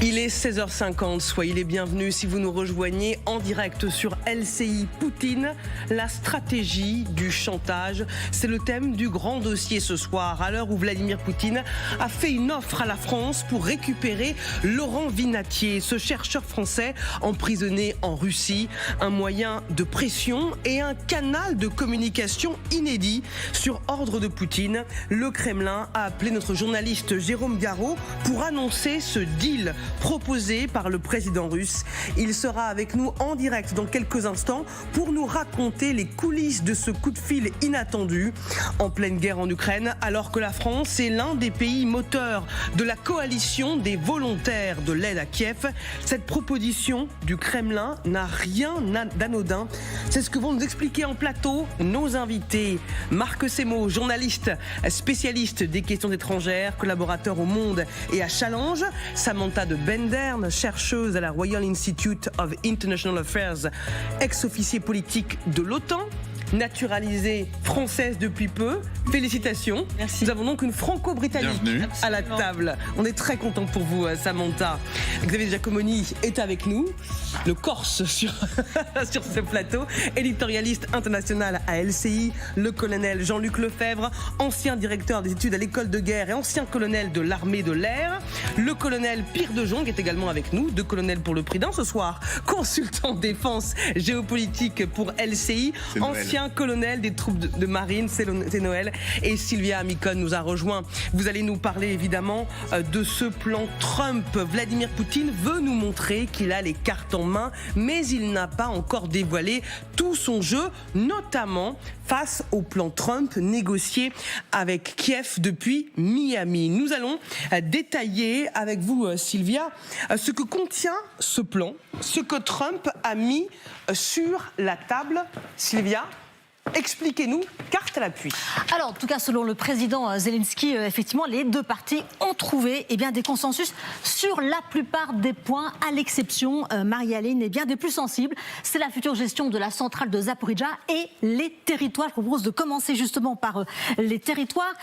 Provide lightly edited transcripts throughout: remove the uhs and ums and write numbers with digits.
Il est 16h50, soyez les bienvenus si vous nous rejoignez en direct sur LCI. Poutine, la stratégie du chantage, c'est le thème du grand dossier ce soir, à l'heure où Vladimir Poutine a fait une offre à la France pour récupérer Laurent Vinatier, ce chercheur français emprisonné en Russie, un moyen de pression et un canal de communication inédit. Sur ordre de Poutine, le Kremlin a appelé notre journaliste Jérôme Garraud pour annoncer ce deal proposé par le président russe. Il sera avec nous en direct dans quelques instants pour nous raconter les coulisses de ce coup de fil inattendu en pleine guerre en Ukraine, alors que la France est l'un des pays moteurs de la coalition des volontaires de l'aide à Kiev. Cette proposition du Kremlin n'a rien d'anodin. C'est ce que vont nous expliquer en plateau nos invités. Marc Semo, journaliste spécialiste des questions étrangères, collaborateur au Monde et à Challenge. Samantha de Bendern, chercheuse à la Royal Institute of International Affairs, ex-officier politique de l'OTAN, naturalisée française depuis peu. Félicitations. Merci. Nous avons donc une franco-britannique à la table. On est très content pour vous, Samantha. Xavier Giacomoni est avec nous, le Corse sur ce plateau, éditorialiste international à LCI, le colonel Jean-Luc Lefebvre, ancien directeur des études à l'école de guerre et ancien colonel de l'armée de l'air, le colonel Pierre de Jong est également avec nous, deux colonels pour le prix d'un ce soir, consultant défense géopolitique pour LCI, ancien colonel des troupes de marine, c'est Noël, et Sylvia Amicon nous a rejoint. Vous allez nous parler évidemment de ce plan Trump. Vladimir Poutine veut nous montrer qu'il a les cartes en main, mais il n'a pas encore dévoilé tout son jeu, notamment face au plan Trump négocié avec Kiev depuis Miami. Nous allons détailler avec vous, Sylvia, ce que contient ce plan, ce que Trump a mis sur la table. Sylvia, expliquez-nous, carte à l'appui. Alors, en tout cas, selon le président Zelensky, effectivement, les deux parties ont trouvé des consensus sur la plupart des points, à l'exception, Marie-Aline, des plus sensibles. C'est la future gestion de la centrale de Zaporijjia et les territoires. Je propose de commencer justement par les territoires.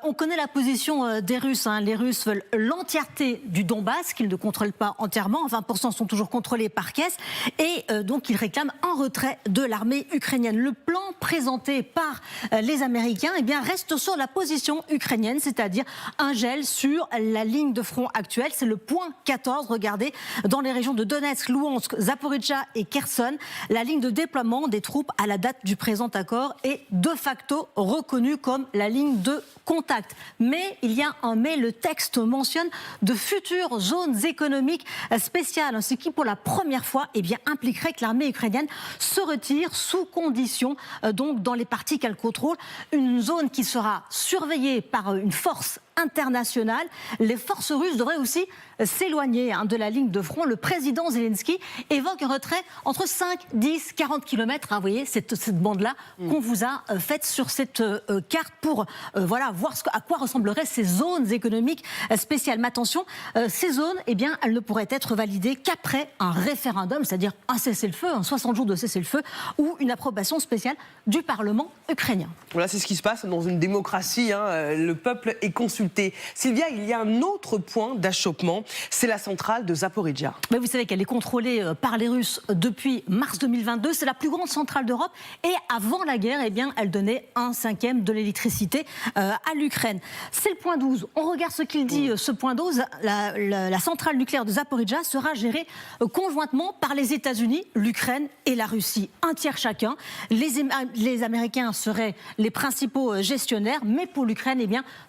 On connaît la position des Russes. Les Russes veulent l'entièreté du Donbass, qu'ils ne contrôlent pas entièrement. 20% sont toujours contrôlés par Kiev. Et donc, ils réclament un retrait de l'armée ukrainienne. Le plan présenté par les Américains reste sur la position ukrainienne, c'est-à-dire un gel sur la ligne de front actuelle. C'est le point 14, regardez, dans les régions de Donetsk, Louhansk, Zaporijjia et Kherson. La ligne de déploiement des troupes à la date du présent accord est de facto reconnue comme la ligne de contact. Mais il y a un mais, le texte mentionne de futures zones économiques spéciales, ce qui pour la première fois impliquerait que l'armée ukrainienne se retire sous condition donc dans les parties qu'elle contrôle, une zone qui sera surveillée par une force internationale. Les forces russes devraient aussi s'éloigner de la ligne de front. Le président Zelensky évoque un retrait entre 5, 10, 40 km. Vous voyez cette bande-là qu'on vous a faite sur cette carte pour voir à quoi ressembleraient ces zones économiques spéciales. Mais attention, ces zones, elles ne pourraient être validées qu'après un référendum, c'est-à-dire un cessez-le-feu, 60 jours de cessez-le-feu ou une approbation spéciale du Parlement ukrainien. Voilà, c'est ce qui se passe dans une démocratie. Le peuple est consulté. Sylvia, il y a un autre point d'achoppement, c'est la centrale de Zaporijjia. Mais vous savez qu'elle est contrôlée par les Russes depuis mars 2022. C'est la plus grande centrale d'Europe. Et avant la guerre, elle donnait 1/5 de l'électricité à l'Ukraine. C'est le point 12. On regarde ce qu'il dit, ce point 12. La centrale nucléaire de Zaporijjia sera gérée conjointement par les États-Unis, l'Ukraine et la Russie. Un tiers chacun. Les Américains seraient les principaux gestionnaires. Mais pour l'Ukraine,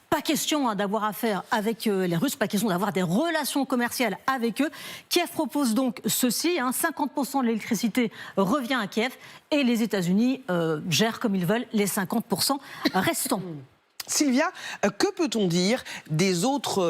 pas question d'avoir affaire avec les Russes, pas question d'avoir des relations commerciales avec eux. Kiev propose donc ceci, 50% de l'électricité revient à Kiev et les États-Unis gèrent comme ils veulent les 50% restants. Sylvia, que peut-on dire des autres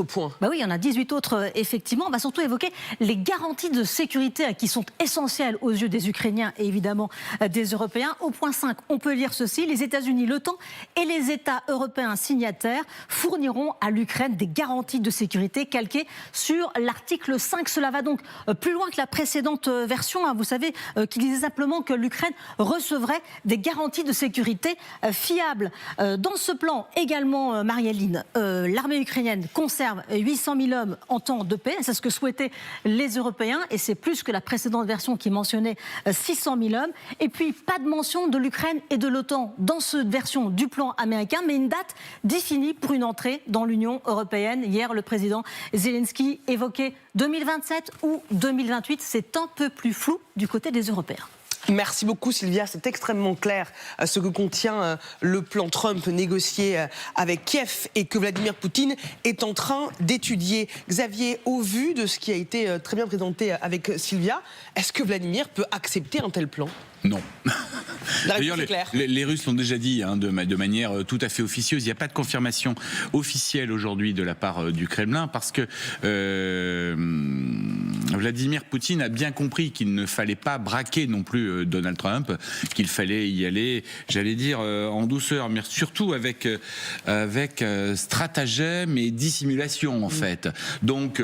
points ? Oui, il y en a 18 autres, effectivement. On va surtout évoquer les garanties de sécurité qui sont essentielles aux yeux des Ukrainiens et évidemment des Européens. Au point 5, on peut lire ceci. Les États-Unis, l'OTAN et les États européens signataires fourniront à l'Ukraine des garanties de sécurité calquées sur l'article 5. Cela va donc plus loin que la précédente version. Vous savez, qui disait simplement que l'Ukraine recevrait des garanties de sécurité fiables. Dans ce plan également, Marie-Aline, l'armée ukrainienne conserve 800 000 hommes en temps de paix. C'est ce que souhaitaient les Européens et c'est plus que la précédente version qui mentionnait 600 000 hommes. Et puis, pas de mention de l'Ukraine et de l'OTAN dans cette version du plan américain, mais une date définie pour une entrée dans l'Union européenne. Hier, le président Zelensky évoquait 2027 ou 2028. C'est un peu plus flou du côté des Européens. Merci beaucoup Sylvia, c'est extrêmement clair ce que contient le plan Trump négocié avec Kiev et que Vladimir Poutine est en train d'étudier. Xavier, au vu de ce qui a été très bien présenté avec Sylvia, est-ce que Vladimir peut accepter un tel plan ? Non. D'ailleurs, les Russes l'ont déjà dit de manière tout à fait officieuse. Il n'y a pas de confirmation officielle aujourd'hui de la part du Kremlin parce que Vladimir Poutine a bien compris qu'il ne fallait pas braquer non plus Donald Trump, qu'il fallait y aller, j'allais dire, en douceur, mais surtout avec stratagème et dissimulation en fait. Donc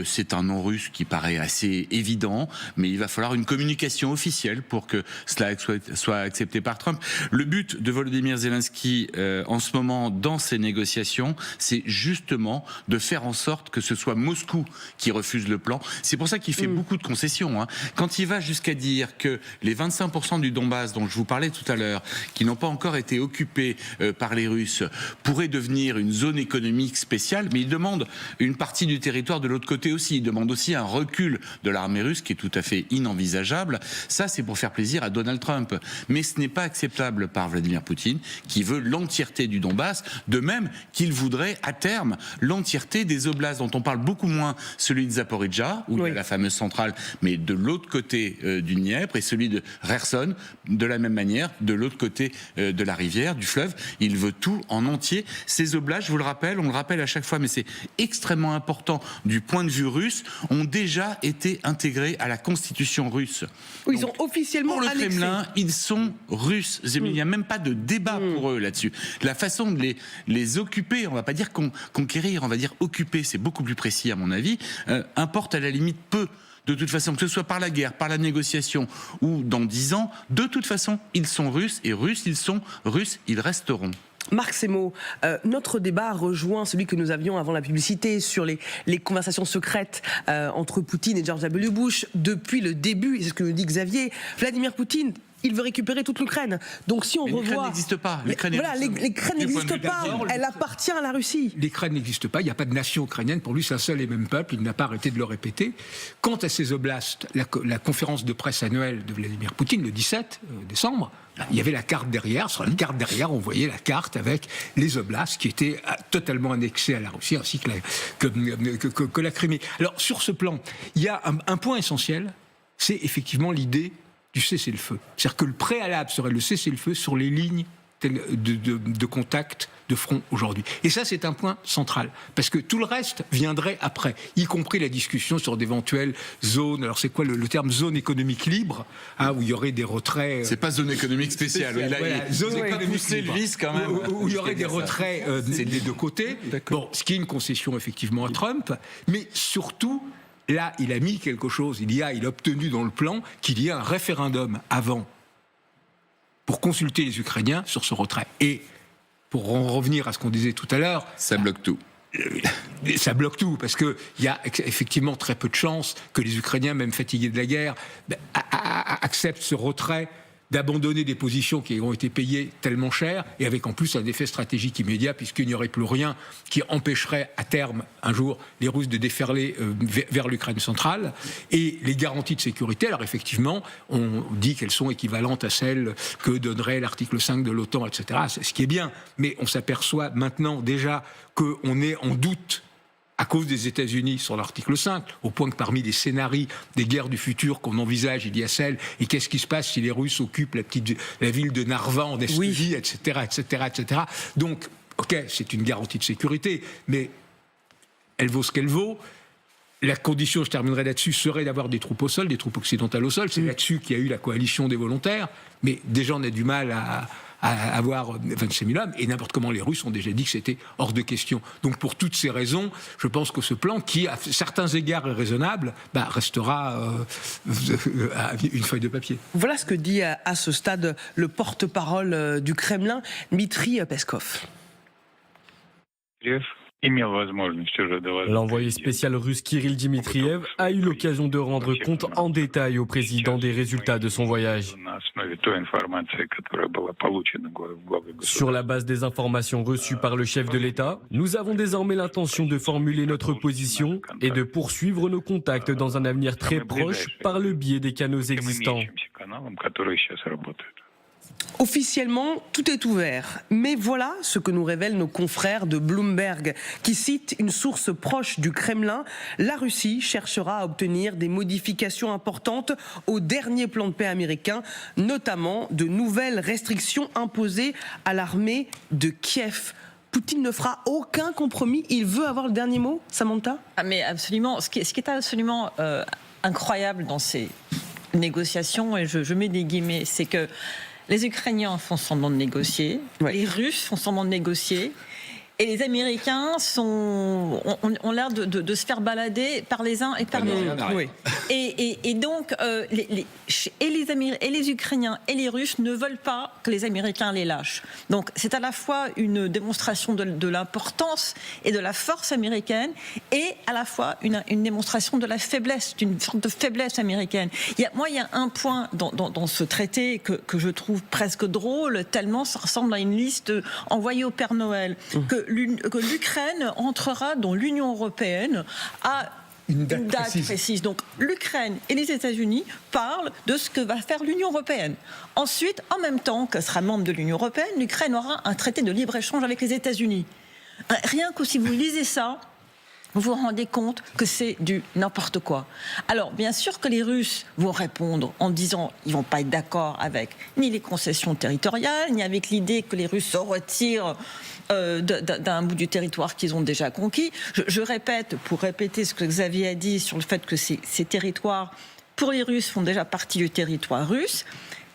c'est un non russe qui paraît assez évident, mais il va falloir une communication officielle pour que cela soit accepté par Trump. Le but de Volodymyr Zelensky en ce moment dans ces négociations, c'est justement de faire en sorte que ce soit Moscou qui refuse le plan. C'est pour ça qu'il fait beaucoup de concessions. Quand il va jusqu'à dire que les 25% du Donbass dont je vous parlais tout à l'heure, qui n'ont pas encore été occupés par les Russes, pourraient devenir une zone économique spéciale, mais il demande une partie du territoire de l'autre côté aussi. Il demande aussi un recul de l'armée russe qui est tout à fait inenvisageable. Ça, c'est pour faire plaisir à Donald Trump. Mais ce n'est pas acceptable par Vladimir Poutine, qui veut l'entièreté du Donbass, de même qu'il voudrait à terme l'entièreté des oblasts, dont on parle beaucoup moins, celui de Zaporijjia, où il y a la fameuse centrale, mais de l'autre côté du Dniepr, et celui de Kherson, de la même manière, de l'autre côté de la rivière, du fleuve. Il veut tout en entier. Ces oblasts, je vous le rappelle, on le rappelle à chaque fois, mais c'est extrêmement important du point de vue russe, ont déjà été intégrés à la constitution russe. Oui, ils ont officiellement pour le Kremlin, ils sont russes. Il n'y a même pas de débat pour eux là-dessus. La façon de les occuper, on ne va pas dire conquérir, on va dire occuper, c'est beaucoup plus précis à mon avis, importe à la limite peu. De toute façon, que ce soit par la guerre, par la négociation ou dans 10 ans, de toute façon, ils sont russes et russes, ils sont russes, ils resteront. Marc Semo, notre débat rejoint celui que nous avions avant la publicité sur les conversations secrètes entre Poutine et George W. Bush depuis le début, et c'est ce que nous dit Xavier. Vladimir Poutine, il veut récupérer toute l'Ukraine. Donc si on revoit... L'Ukraine n'existe pas. L'Ukraine n'existe pas. Elle appartient à la Russie. L'Ukraine n'existe pas. Il n'y a pas de nation ukrainienne. Pour lui, c'est un seul et même peuple. Il n'a pas arrêté de le répéter. Quant à ces oblasts, la conférence de presse annuelle de Vladimir Poutine, le 17 décembre, il y avait la carte derrière. Sur la carte derrière, on voyait la carte avec les oblasts qui étaient totalement annexés à la Russie, ainsi que la Crimée. Alors, sur ce plan, il y a un point essentiel, c'est effectivement l'idée du cessez-le-feu. C'est-à-dire que le préalable serait le cessez-le-feu sur les lignes de contact de front aujourd'hui. Et ça, c'est un point central, parce que tout le reste viendrait après, y compris la discussion sur d'éventuelles zones. Alors, c'est quoi le terme zone économique libre, où il y aurait des retraits... C'est pas zone économique spéciale. Zone économique poussé le vice quand même. Où il y aurait des retraits des deux côtés. Bon, ce qui est une concession effectivement à Trump, mais surtout... Là, il a mis quelque chose, il a obtenu dans le plan qu'il y ait un référendum avant pour consulter les Ukrainiens sur ce retrait. Et pour en revenir à ce qu'on disait tout à l'heure... Ça bloque tout. Ça bloque tout, parce qu'il y a effectivement très peu de chances que les Ukrainiens, même fatigués de la guerre, acceptent ce retrait, d'abandonner des positions qui ont été payées tellement cher, et avec en plus un effet stratégique immédiat, puisqu'il n'y aurait plus rien qui empêcherait à terme, un jour, les Russes de déferler vers l'Ukraine centrale. Et les garanties de sécurité, alors effectivement, on dit qu'elles sont équivalentes à celles que donnerait l'article 5 de l'OTAN, etc., c'est ce qui est bien. Mais on s'aperçoit maintenant déjà qu'on est en doute à cause des États-Unis sur l'article 5, au point que parmi les scénarios des guerres du futur qu'on envisage, il y a celle, et qu'est-ce qui se passe si les Russes occupent la ville de Narva en Estonie, etc., etc., etc. Donc, ok, c'est une garantie de sécurité, mais elle vaut ce qu'elle vaut. La condition, je terminerai là-dessus, serait d'avoir des troupes au sol, des troupes occidentales au sol. C'est là-dessus qu'il y a eu la coalition des volontaires, mais déjà on a du mal avoir 25 000 hommes, et n'importe comment les Russes ont déjà dit que c'était hors de question. Donc pour toutes ces raisons, je pense que ce plan, qui à certains égards est raisonnable, restera une feuille de papier. Voilà ce que dit à ce stade le porte-parole du Kremlin, Dmitri Peskov. L'envoyé spécial russe Kirill Dmitriev a eu l'occasion de rendre compte en détail au président des résultats de son voyage. Sur la base des informations reçues par le chef de l'État, nous avons désormais l'intention de formuler notre position et de poursuivre nos contacts dans un avenir très proche par le biais des canaux existants. Officiellement, tout est ouvert. Mais voilà ce que nous révèlent nos confrères de Bloomberg, qui citent une source proche du Kremlin. La Russie cherchera à obtenir des modifications importantes au dernier plan de paix américain, notamment de nouvelles restrictions imposées à l'armée de Kiev. Poutine ne fera aucun compromis. Il veut avoir le dernier mot, Samantha ? Mais absolument. Ce qui est absolument incroyable dans ces négociations, et je mets des guillemets, c'est que les Ukrainiens font semblant de négocier, les Russes font semblant de négocier, et les Américains ont l'air de se faire balader par les uns et par les autres. Oui. Et donc, les Ukrainiens et les Russes ne veulent pas que les Américains les lâchent. Donc, c'est à la fois une démonstration de l'importance et de la force américaine, et à la fois une démonstration de la faiblesse, d'une sorte de faiblesse américaine. Il y a un point dans ce traité que je trouve presque drôle, tellement ça ressemble à une liste envoyée au Père Noël, que l'Ukraine entrera dans l'Union européenne à une date précise. Donc l'Ukraine et les États-Unis parlent de ce que va faire l'Union européenne. Ensuite, en même temps qu'elle sera membre de l'Union européenne, l'Ukraine aura un traité de libre-échange avec les États-Unis. Rien que si vous lisez ça, vous vous rendez compte que c'est du n'importe quoi. Alors, bien sûr que les Russes vont répondre en disant qu'ils ne vont pas être d'accord avec ni les concessions territoriales, ni avec l'idée que les Russes se retirent d'un bout du territoire qu'ils ont déjà conquis. Je répète, pour répéter ce que Xavier a dit sur le fait que ces territoires, pour les Russes, font déjà partie du territoire russe.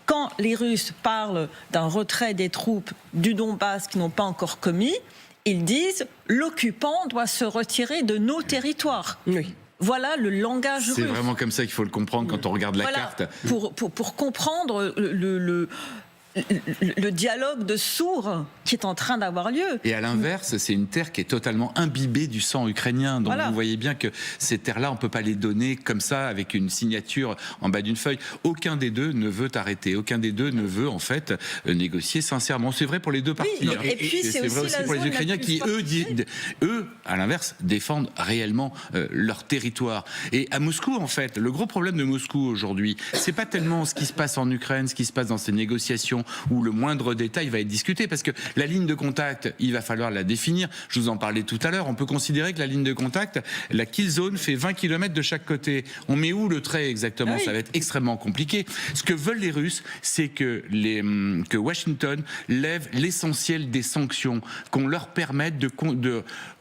Quand les Russes parlent d'un retrait des troupes du Donbass qu'ils n'ont pas encore commis, ils disent « l'occupant doit se retirer de nos territoires ». Oui. Voilà le langage russe. C'est vraiment comme ça qu'il faut le comprendre quand on regarde la carte. Pour comprendre le dialogue de sourds qui est en train d'avoir lieu. Et à l'inverse, c'est une terre qui est totalement imbibée du sang ukrainien. Donc vous voyez bien que ces terres-là, on ne peut pas les donner comme ça, avec une signature en bas d'une feuille. Aucun des deux ne veut arrêter. Aucun des deux ne veut, en fait, négocier sincèrement. C'est vrai pour les deux parties. Oui, et puis c'est vrai aussi pour les Ukrainiens qui, eux, à l'inverse, défendent réellement leur territoire. Et à Moscou, en fait, le gros problème de Moscou aujourd'hui, c'est pas tellement ce qui se passe en Ukraine, ce qui se passe dans ces négociations, où le moindre détail va être discuté, parce que la ligne de contact, il va falloir la définir. Je vous en parlais tout à l'heure. On peut considérer que la ligne de contact, la kill zone fait 20 km de chaque côté. On met où le trait exactement ? Ça va être extrêmement compliqué. Ce que veulent les Russes, c'est que Washington lève l'essentiel des sanctions, qu'on leur permette de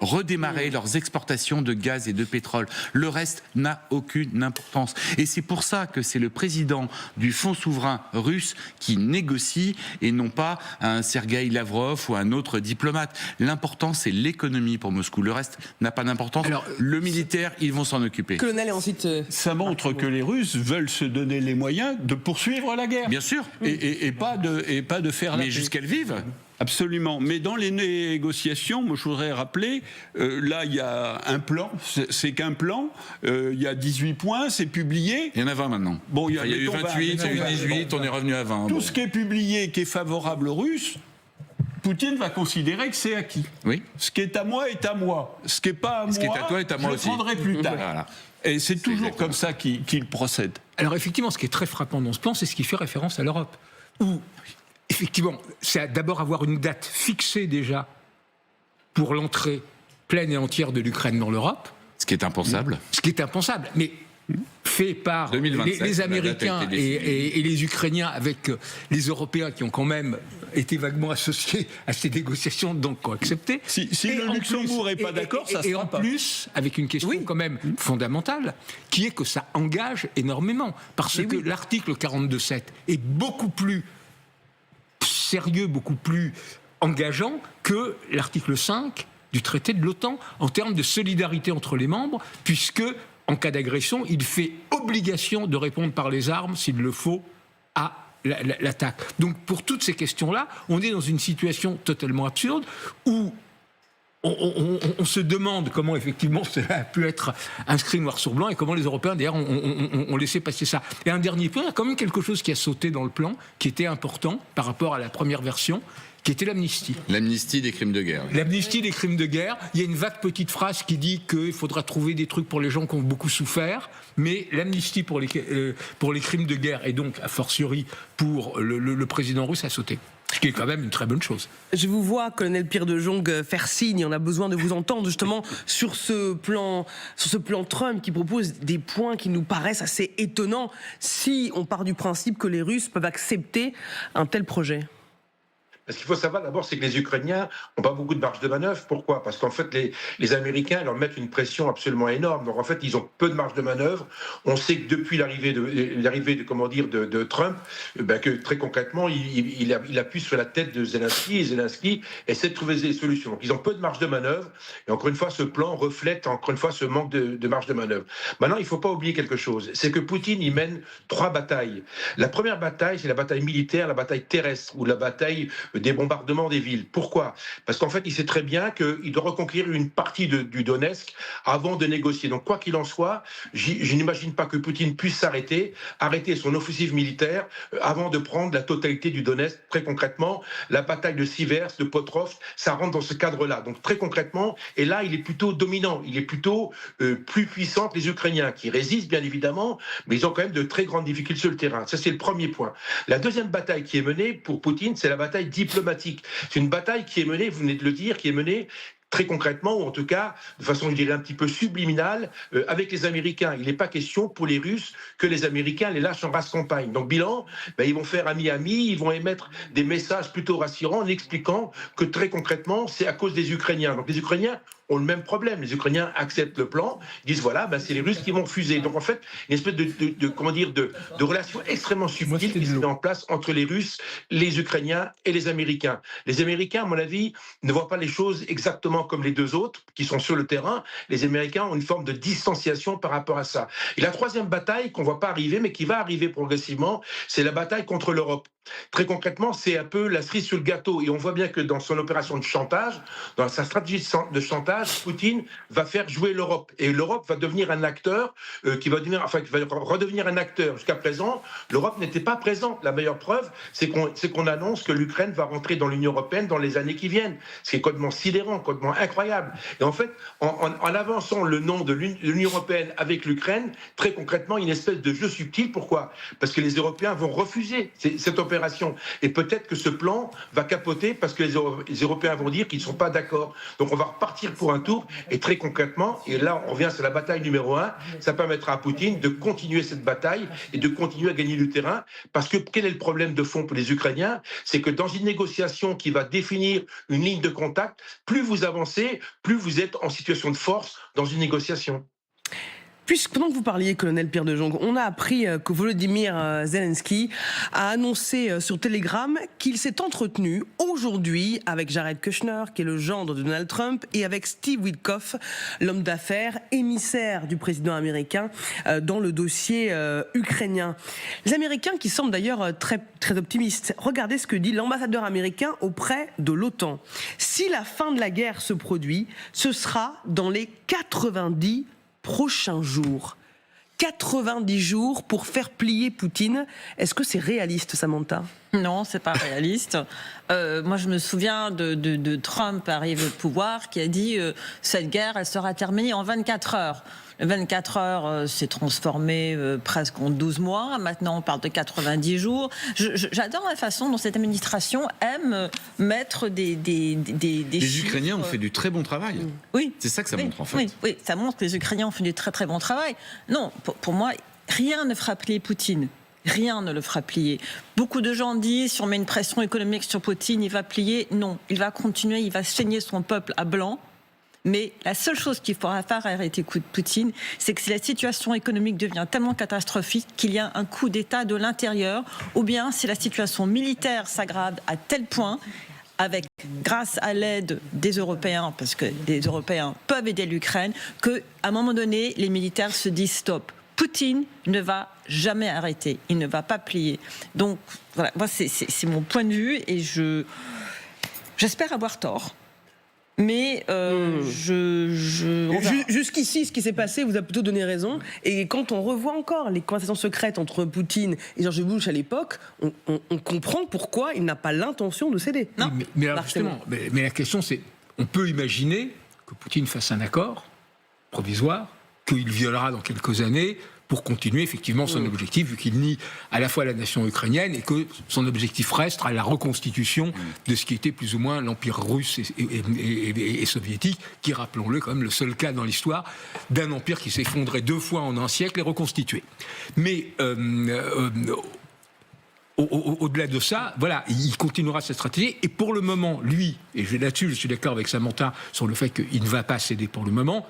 redémarrer leurs exportations de gaz et de pétrole. Le reste n'a aucune importance. Et c'est pour ça que c'est le président du Fonds souverain russe qui négocie, et non pas un Sergueï Lavrov ou un autre diplomate. L'important, c'est l'économie pour Moscou. Le reste n'a pas d'importance. Alors, le militaire, ils vont s'en occuper. Colonel, et ensuite... Ça montre que les Russes veulent se donner les moyens de poursuivre la guerre. Bien sûr. Et pas de faire la paix. Mais jusqu'elle vive. Absolument. Mais dans les négociations, moi je voudrais rappeler, là il y a un plan, c'est qu'un plan, il y a 18 points, c'est publié. Il y en a 20 maintenant. Bon, il y a eu 28, il y a eu 18, on est revenu à 20. Tout ce qui est publié, qui est favorable aux Russes, Poutine va considérer que c'est acquis. Oui. Ce qui est à moi est à moi. Ce qui n'est pas à moi, ce qui est à toi est à moi je aussi. le prendrai plus tard. Voilà. Et c'est toujours comme ça qu'il procède. Alors effectivement, ce qui est très frappant dans ce plan, c'est ce qui fait référence à l'Europe. Où, effectivement, c'est d'abord avoir une date fixée déjà pour l'entrée pleine et entière de l'Ukraine dans l'Europe. Ce qui est impensable. Ce qui est impensable, mais fait par 2027, les Américains et les Ukrainiens avec les Européens qui ont quand même été vaguement associés à ces négociations, donc ont accepté. Si le Luxembourg n'est pas d'accord, ça se fera pas. Et en plus, avec une question quand même fondamentale, qui est que ça engage énormément. Parce que l'article 42.7 est beaucoup plus sérieux, beaucoup plus engageant que l'article 5 du traité de l'OTAN en termes de solidarité entre les membres, puisque en cas d'agression, il fait obligation de répondre par les armes, s'il le faut, à l'attaque. Donc pour toutes ces questions-là, on est dans une situation totalement absurde où on se demande comment effectivement cela a pu être inscrit noir sur blanc et comment les Européens d'ailleurs ont laissé passer ça. Et un dernier point, il y a quand même quelque chose qui a sauté dans le plan, qui était important par rapport à la première version, qui était l'amnistie. L'amnistie des crimes de guerre. Oui. L'amnistie des crimes de guerre. Il y a une vague petite phrase qui dit qu'il faudra trouver des trucs pour les gens qui ont beaucoup souffert, mais l'amnistie pour les crimes de guerre, et donc a fortiori pour le président russe, a sauté. Ce qui est quand même une très bonne chose. Je vous vois, colonel Pierre de Jong, faire signe. On a besoin de vous entendre justement sur ce plan Trump qui propose des points qui nous paraissent assez étonnants si on part du principe que les Russes peuvent accepter un tel projet. Ce qu'il faut savoir d'abord, c'est que les Ukrainiens n'ont pas beaucoup de marge de manœuvre. Pourquoi ? Parce qu'en fait, les Américains leur mettent une pression absolument énorme. Donc en fait, ils ont peu de marge de manœuvre. On sait que depuis l'arrivée de Trump, que très concrètement, il appuie sur la tête de Zelensky et Zelensky essaie de trouver des solutions. Donc ils ont peu de marge de manœuvre. Et encore une fois, ce plan reflète encore une fois ce manque de marge de manœuvre. Maintenant, il ne faut pas oublier quelque chose. C'est que Poutine, il mène 3 batailles. La première bataille, c'est la bataille militaire, la bataille terrestre ou la bataille des bombardements des villes. Pourquoi ? Parce qu'en fait, il sait très bien qu'il doit reconquérir une partie du Donetsk avant de négocier. Donc, quoi qu'il en soit, je n'imagine pas que Poutine puisse arrêter son offensive militaire avant de prendre la totalité du Donetsk. Très concrètement, la bataille de Sivers, de Potrovsk, ça rentre dans ce cadre-là. Donc, très concrètement, et là, il est plutôt dominant. Il est plutôt plus puissant que les Ukrainiens, qui résistent, bien évidemment, mais ils ont quand même de très grandes difficultés sur le terrain. Ça, c'est le premier point. La deuxième bataille qui est menée pour Poutine, c'est la bataille diplomatique. C'est une bataille qui est menée, vous venez de le dire, qui est menée très concrètement, ou en tout cas de façon, je dirais, un petit peu subliminale, avec les Américains. Il n'est pas question pour les Russes que les Américains les lâchent en basse campagne. Donc bilan, ils vont faire ami-ami, ils vont émettre des messages plutôt rassurants en expliquant que très concrètement, c'est à cause des Ukrainiens. Donc les Ukrainiens ont le même problème. Les Ukrainiens acceptent le plan, disent voilà, c'est les Russes qui vont fuser. Donc en fait, une espèce de relation extrêmement subtile qui se met en place entre les Russes, les Ukrainiens et les Américains. Les Américains, à mon avis, ne voient pas les choses exactement comme les deux autres qui sont sur le terrain. Les Américains ont une forme de distanciation par rapport à ça. Et la troisième bataille qu'on ne voit pas arriver, mais qui va arriver progressivement, c'est la bataille contre l'Europe. Très concrètement, c'est un peu la cerise sur le gâteau. Et on voit bien que dans son opération de chantage, dans sa stratégie de chantage, Poutine va faire jouer l'Europe. Et l'Europe va devenir un acteur qui va redevenir un acteur. Jusqu'à présent, l'Europe n'était pas présente. La meilleure preuve, c'est qu'on annonce que l'Ukraine va rentrer dans l'Union européenne dans les années qui viennent. C'est complètement sidérant, complètement incroyable. Et en fait, en avançant le nom de l'Union européenne avec l'Ukraine, très concrètement, une espèce de jeu subtil. Pourquoi ? Parce que les Européens vont refuser cette opération. Et peut-être que ce plan va capoter parce que les Européens vont dire qu'ils ne sont pas d'accord. Donc on va repartir pour un tour. Et très concrètement, et là on revient sur la bataille numéro 1, ça permettra à Poutine de continuer cette bataille et de continuer à gagner du terrain. Parce que quel est le problème de fond pour les Ukrainiens ? C'est que dans une négociation qui va définir une ligne de contact, plus vous avancez, plus vous êtes en situation de force dans une négociation. Puisque pendant que vous parliez, colonel Pierre de Jong, on a appris que Volodymyr Zelensky a annoncé sur Telegram qu'il s'est entretenu aujourd'hui avec Jared Kushner, qui est le gendre de Donald Trump, et avec Steve Witkoff, l'homme d'affaires, émissaire du président américain dans le dossier ukrainien. Les Américains qui semblent d'ailleurs très, très optimistes. Regardez ce que dit l'ambassadeur américain auprès de l'OTAN. Si la fin de la guerre se produit, ce sera dans les 90 prochains jours. 90 jours pour faire plier Poutine. Est-ce que c'est réaliste, Samantha ? Non, c'est pas réaliste. Moi, je me souviens de Trump arrivé au pouvoir qui a dit cette guerre, elle sera terminée en 24 heures. 24 heures s'est transformé presque en 12 mois. Maintenant, on parle de 90 jours. J'adore la façon dont cette administration aime mettre des Les Ukrainiens ont fait du très bon travail. Oui. C'est ça que ça montre, en fait. Oui, ça montre que les Ukrainiens ont fait du très très bon travail. Non, pour moi, rien ne fera plier Poutine. Rien ne le fera plier. Beaucoup de gens disent, si on met une pression économique sur Poutine, il va plier. Non, il va continuer, il va saigner son peuple à blanc. Mais la seule chose qu'il faudra faire arrêter Poutine, c'est que si la situation économique devient tellement catastrophique qu'il y a un coup d'État de l'intérieur, ou bien si la situation militaire s'aggrave à tel point, grâce à l'aide des Européens, parce que les Européens peuvent aider l'Ukraine, qu'à un moment donné, les militaires se disent stop. Poutine ne va jamais arrêter, il ne va pas plier. Donc voilà, moi c'est mon point de vue et j'espère avoir tort. Mais jusqu'ici, ce qui s'est passé vous a plutôt donné raison. Et quand on revoit encore les conversations secrètes entre Poutine et George Bush à l'époque, on comprend pourquoi il n'a pas l'intention de céder. Non. Mais alors justement, mais la question c'est, on peut imaginer que Poutine fasse un accord provisoire, qu'il violera dans quelques années pour continuer effectivement son objectif, vu qu'il nie à la fois la nation ukrainienne et que son objectif reste à la reconstitution de ce qui était plus ou moins l'empire russe et soviétique, qui, rappelons-le, quand même le seul cas dans l'histoire d'un empire qui s'effondrait 2 fois en un siècle et reconstitué. Mais au-delà de ça, voilà, il continuera cette stratégie. Et pour le moment, lui, et là-dessus je suis d'accord avec Samantha sur le fait qu'il ne va pas céder pour le moment,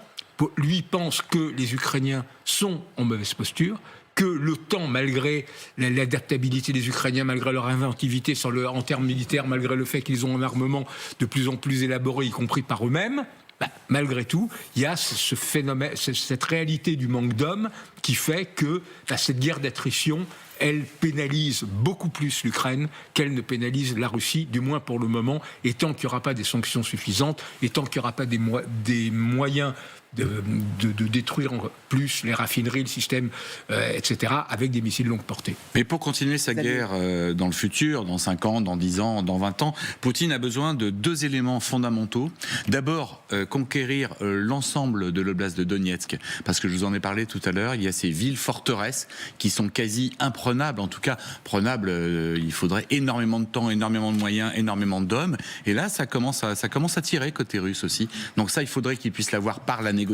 lui pense que les Ukrainiens sont en mauvaise posture, que le temps, malgré l'adaptabilité des Ukrainiens, malgré leur inventivité en termes militaires, malgré le fait qu'ils ont un armement de plus en plus élaboré, y compris par eux-mêmes, malgré tout, il y a ce phénomène, cette réalité du manque d'hommes qui fait que cette guerre d'attrition, elle pénalise beaucoup plus l'Ukraine qu'elle ne pénalise la Russie, du moins pour le moment, et tant qu'il n'y aura pas des sanctions suffisantes, et tant qu'il n'y aura pas des moyens de détruire plus les raffineries, le système, etc., avec des missiles longue portée. Mais pour continuer sa guerre dans le futur, dans 5 ans, dans 10 ans, dans 20 ans, Poutine a besoin de 2 éléments fondamentaux. D'abord, conquérir l'ensemble de l'oblast de Donetsk, parce que je vous en ai parlé tout à l'heure, il y a ces villes forteresses qui sont quasi imprenables, en tout cas prenables, il faudrait énormément de temps, énormément de moyens, énormément d'hommes, et là ça commence à tirer côté russe aussi. Donc ça, il faudrait qu'il puisse l'avoir par la négociation.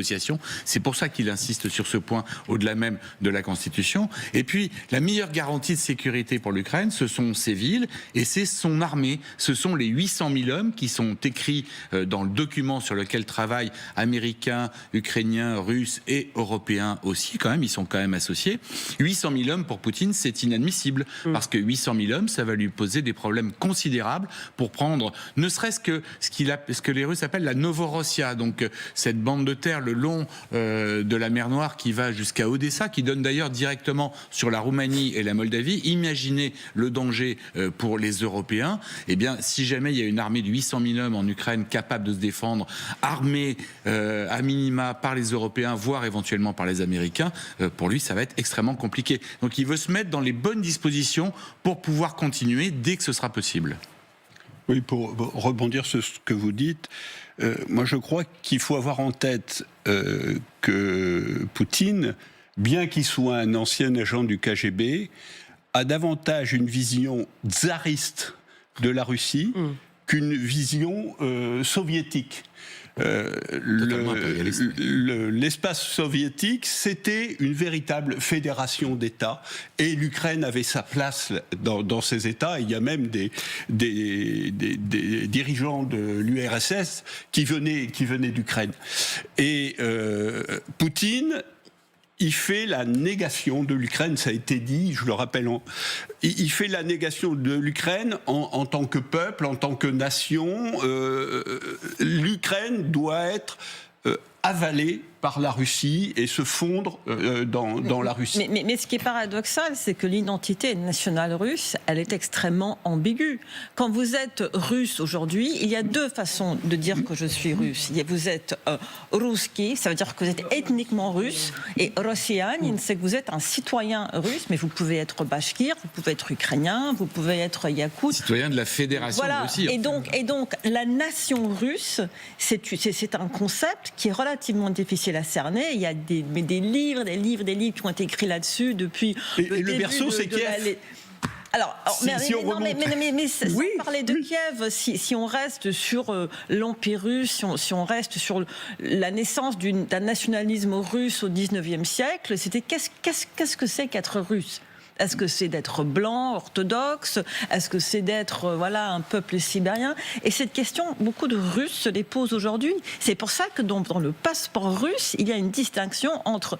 C'est pour ça qu'il insiste sur ce point au-delà même de la Constitution. Et puis, la meilleure garantie de sécurité pour l'Ukraine, ce sont ses villes et c'est son armée. Ce sont les 800 000 hommes qui sont écrits dans le document sur lequel travaillent Américains, Ukrainiens, Russes et Européens aussi, quand même, ils sont quand même associés. 800 000 hommes pour Poutine, c'est inadmissible, parce que 800 000 hommes, ça va lui poser des problèmes considérables pour prendre, ne serait-ce que ce que les Russes appellent la Novorossia, donc cette bande de terre le long de la mer Noire qui va jusqu'à Odessa, qui donne d'ailleurs directement sur la Roumanie et la Moldavie. Imaginez le danger pour les Européens. Eh bien, si jamais il y a une armée de 800 000 hommes en Ukraine capable de se défendre, armée à minima par les Européens, voire éventuellement par les Américains, pour lui, ça va être extrêmement compliqué. Donc il veut se mettre dans les bonnes dispositions pour pouvoir continuer dès que ce sera possible. Oui, pour rebondir sur ce que vous dites, moi je crois qu'il faut avoir en tête que Poutine, bien qu'il soit un ancien agent du KGB, a davantage une vision tsariste de la Russie qu'une vision soviétique. L'espace soviétique, c'était une véritable fédération d'États et l'Ukraine avait sa place dans ces États. Il y a même des dirigeants de l'URSS qui venaient d'Ukraine. Et Poutine, il fait la négation de l'Ukraine, ça a été dit, je le rappelle, il fait la négation de l'Ukraine en tant que peuple, en tant que nation. L'Ukraine doit être avalée par la Russie et se fondre dans la Russie. Mais ce qui est paradoxal, c'est que l'identité nationale russe, elle est extrêmement ambiguë. Quand vous êtes russe aujourd'hui, il y a 2 façons de dire que je suis russe. Vous êtes ruski, ça veut dire que vous êtes ethniquement russe, et rossian, c'est que vous êtes un citoyen russe, mais vous pouvez être bashkir, vous pouvez être ukrainien, vous pouvez être yakoute. Citoyen de la Fédération de Russie. Et donc, la nation russe, c'est un concept qui est relativement difficile à cerner. Il y a des livres qui ont été écrits là-dessus depuis le berceau, c'est Kiev. Alors, mais sans parler de Kiev, si on reste sur l'Empire russe, si on reste sur la naissance d'un nationalisme russe au XIXe siècle, c'était qu'est-ce que c'est qu'être russe ? Est-ce que c'est d'être blanc, orthodoxe? Est-ce que c'est d'être un peuple sibérien? Et cette question, beaucoup de Russes se les posent aujourd'hui. C'est pour ça que dans le passeport russe, il y a une distinction entre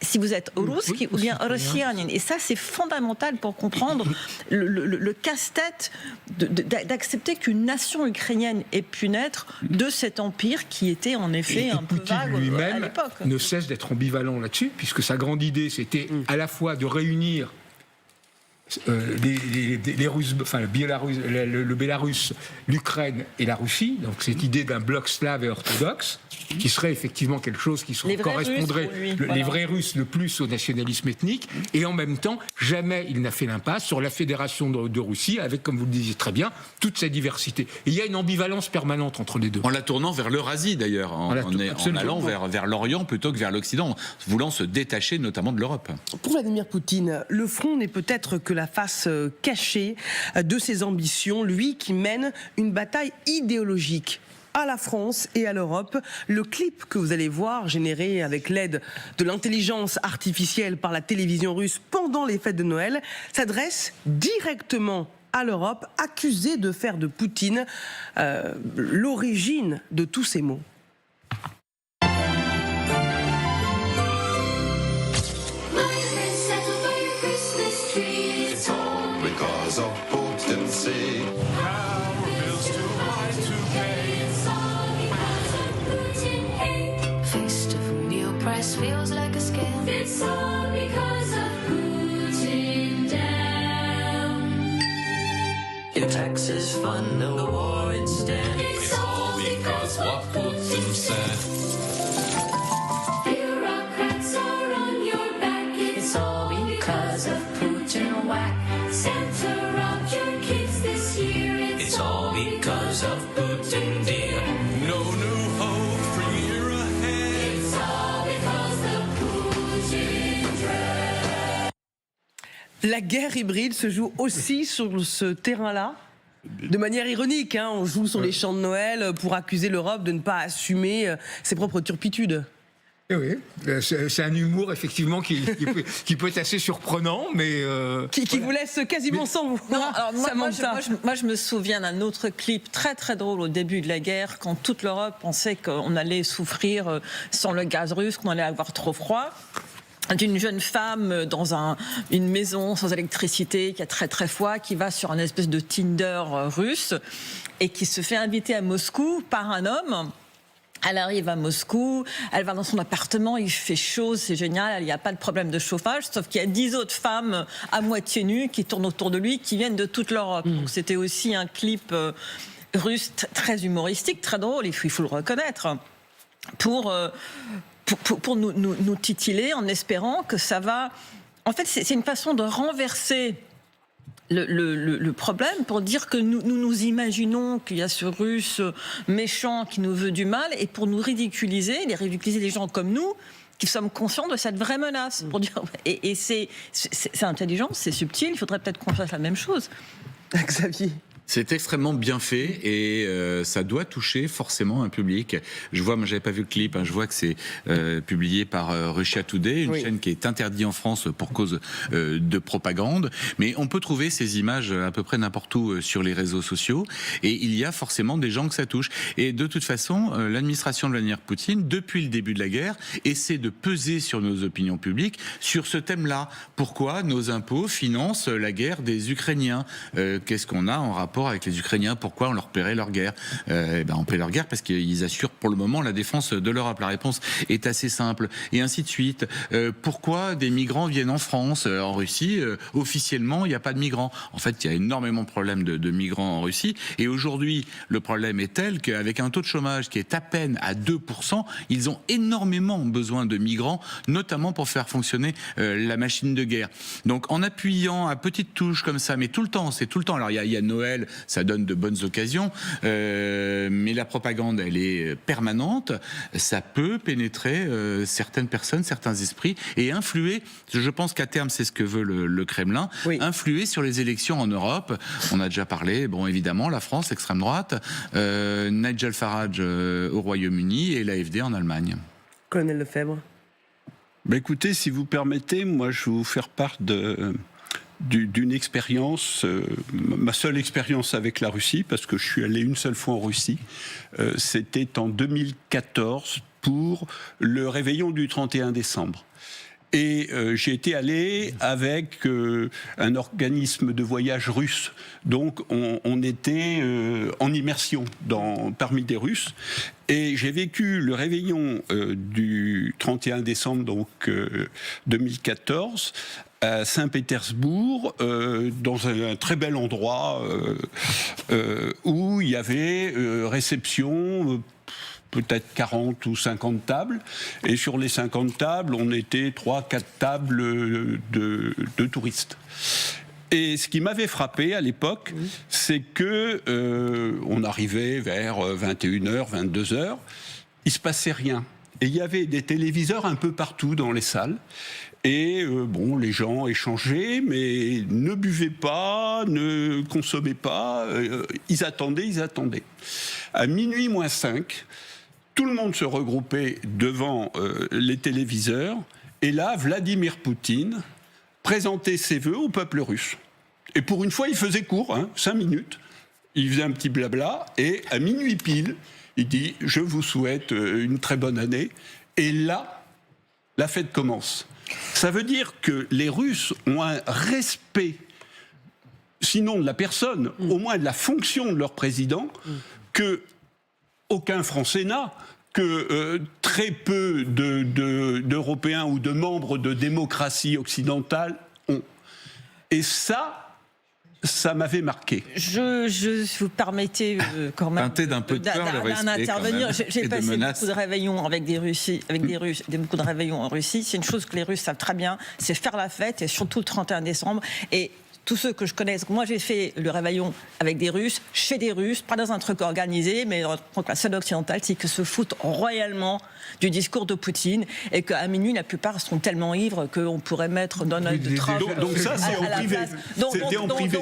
si vous êtes ruski ou bien russianine. Et ça, c'est fondamental pour comprendre le casse-tête d'accepter qu'une nation ukrainienne ait pu naître de cet empire qui était en effet un peu Poutine vague lui-même à l'époque. ne cesse d'être ambivalent là-dessus, puisque sa grande idée, c'était à la fois de réunir les Russes, enfin le Bélarus, l'Ukraine et la Russie, donc cette idée d'un bloc slave et orthodoxe, qui serait effectivement quelque chose qui correspondrait les vrais Russes le plus au nationalisme ethnique, et en même temps, jamais il n'a fait l'impasse sur la fédération de Russie, avec, comme vous le disiez très bien, toute sa diversité. Et il y a une ambivalence permanente entre les deux. En la tournant vers l'Eurasie d'ailleurs, en allant vers l'Orient plutôt que vers l'Occident, voulant se détacher notamment de l'Europe. Pour Vladimir Poutine, le front n'est peut-être que la face cachée de ses ambitions, lui qui mène une bataille idéologique à la France et à l'Europe. Le clip que vous allez voir, généré avec l'aide de l'intelligence artificielle par la télévision russe pendant les fêtes de Noël, s'adresse directement à l'Europe, accusée de faire de Poutine l'origine de tous ces maux. Feels like a scam. It's all because of Putin down. Your taxes fund the war instead. It's all because what Putin said. Bureaucrats are on your back. It's all because of Putin whack. Santa robbed your kids this year. It's all because of Putin, dear. No new hope for year ahead. It's all because of Putin dread. La guerre hybride se joue aussi sur ce terrain-là. De manière ironique, on joue sur les champs de Noël pour accuser l'Europe de ne pas assumer ses propres turpitudes. Oui, c'est un humour effectivement qui peut être assez surprenant, mais qui vous laisse quasiment sans vous. Non, alors moi, je me souviens d'un autre clip très très drôle au début de la guerre, quand toute l'Europe pensait qu'on allait souffrir sans le gaz russe, qu'on allait avoir trop froid. D'une jeune femme dans une maison sans électricité, qui a très très froid, qui va sur un espèce de Tinder russe et qui se fait inviter à Moscou par un homme. Elle arrive à Moscou, elle va dans son appartement, il fait chaud, c'est génial, il n'y a pas de problème de chauffage, sauf qu'il y a 10 autres femmes à moitié nues qui tournent autour de lui, qui viennent de toute l'Europe. Donc c'était aussi un clip russe très humoristique, très drôle, il faut le reconnaître, pour nous titiller en espérant que ça va... En fait, c'est une façon de renverser le problème pour dire que nous imaginons qu'il y a ce Russe méchant qui nous veut du mal, et pour nous ridiculiser les gens comme nous qui sommes conscients de cette vraie menace. Pour dire, et c'est intelligent, c'est subtil, il faudrait peut-être qu'on fasse la même chose. Xavier. C'est extrêmement bien fait et ça doit toucher forcément un public. Moi j'avais pas vu le clip, je vois que c'est publié par Russia Today, une chaîne qui est interdite en France pour cause de propagande, mais on peut trouver ces images à peu près n'importe où sur les réseaux sociaux, et il y a forcément des gens que ça touche. Et de toute façon, l'administration de Vladimir Poutine, depuis le début de la guerre, essaie de peser sur nos opinions publiques sur ce thème-là. Pourquoi nos impôts financent la guerre des Ukrainiens? Qu'est-ce qu'on a en rapport avec les Ukrainiens? Pourquoi on leur paierait leur guerre? On paie leur guerre parce qu'ils assurent pour le moment la défense de l'Europe. La réponse est assez simple, et ainsi de suite. Pourquoi des migrants viennent en France? En Russie, officiellement, il n'y a pas de migrants. En fait, il y a énormément de problèmes de migrants en Russie, et aujourd'hui, le problème est tel qu'avec un taux de chômage qui est à peine à 2%, ils ont énormément besoin de migrants, notamment pour faire fonctionner la machine de guerre. Donc, en appuyant à petites touches comme ça, mais tout le temps, c'est tout le temps. Alors, il y a Noël, ça donne de bonnes occasions, mais la propagande, elle est permanente. Ça peut pénétrer certaines personnes, certains esprits, et influer, je pense qu'à terme, c'est ce que veut le Kremlin, influer sur les élections en Europe. On a déjà parlé, évidemment, la France, extrême droite, Nigel Farage au Royaume-Uni et l'AfD en Allemagne. Colonel Lefebvre. Écoutez, si vous permettez, moi je vais vous faire part d'une expérience, ma seule expérience avec la Russie, parce que je suis allé une seule fois en Russie, c'était en 2014 pour le réveillon du 31 décembre. Et j'ai été allé avec un organisme de voyage russe. Donc on était en immersion parmi des Russes. Et j'ai vécu le réveillon du 31 décembre donc, 2014 à Saint-Pétersbourg, dans un très bel endroit où il y avait réception... peut-être 40 ou 50 tables, et sur les 50 tables, on était 3-4 tables de touristes. Et ce qui m'avait frappé à l'époque, c'est que on arrivait vers 21h, 22h, il se passait rien. Et il y avait des téléviseurs un peu partout dans les salles. Et bon, les gens échangeaient, mais ne buvaient pas, ne consommaient pas. Ils attendaient. À minuit moins 5, tout le monde se regroupait devant les téléviseurs. Et là, Vladimir Poutine présentait ses vœux au peuple russe. Et pour une fois, il faisait court, 5 minutes. Il faisait un petit blabla. Et à minuit pile, il dit « Je vous souhaite une très bonne année ». Et là, la fête commence. Ça veut dire que les Russes ont un respect, sinon de la personne, au moins de la fonction de leur président, que aucun Français n'a, que très peu d'Européens ou de membres de démocratie occidentale ont. Et ça m'avait marqué. Je vous permettez quand même d'un peu de peur, le respect, d'intervenir. J'ai passé beaucoup de réveillons avec des Russes, beaucoup de réveillons en Russie. C'est une chose que les Russes savent très bien, c'est faire la fête, et surtout le 31 décembre. Et tous ceux que je connais, moi j'ai fait le réveillon avec des Russes, chez des Russes, pas dans un truc organisé, mais la scène occidentale, c'est qu'ils se foutent royalement du discours de Poutine, et qu'à minuit, la plupart sont tellement ivres qu'on pourrait mettre Donald Trump donc ça, c'est en privé. C'était en privé.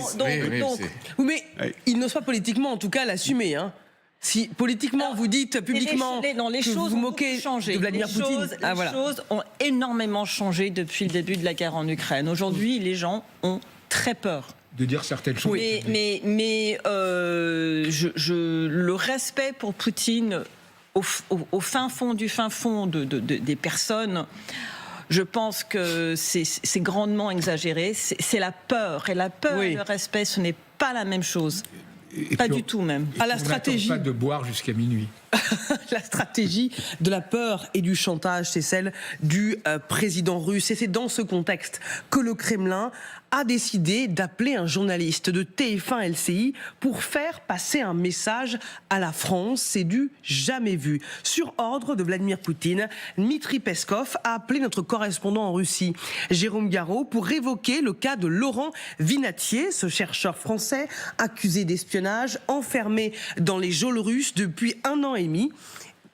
Oui, mais il n'ose pas politiquement, en tout cas, l'assumer. Si politiquement vous dites publiquement les que choses vous moquez de Vladimir Poutine, les choses ont énormément changé depuis le début de la guerre en Ukraine. Aujourd'hui, les gens ont très peur de dire certaines choses. Mais le respect pour Poutine au fin fond du fin fond des personnes, je pense que c'est grandement exagéré. C'est la peur. Et la peur et le respect, ce n'est pas la même chose. Pas du tout même. À la stratégie. Pas de boire jusqu'à minuit. La stratégie de la peur et du chantage, c'est celle du président russe. Et c'est dans ce contexte que le Kremlin a décidé d'appeler un journaliste de TF1 LCI pour faire passer un message à la France. C'est du jamais vu. Sur ordre de Vladimir Poutine, Dmitri Peskov a appelé notre correspondant en Russie, Jérôme Garraud, pour évoquer le cas de Laurent Vinatier, ce chercheur français accusé d'espionnage, enfermé dans les geôles russes depuis 1 an et demi,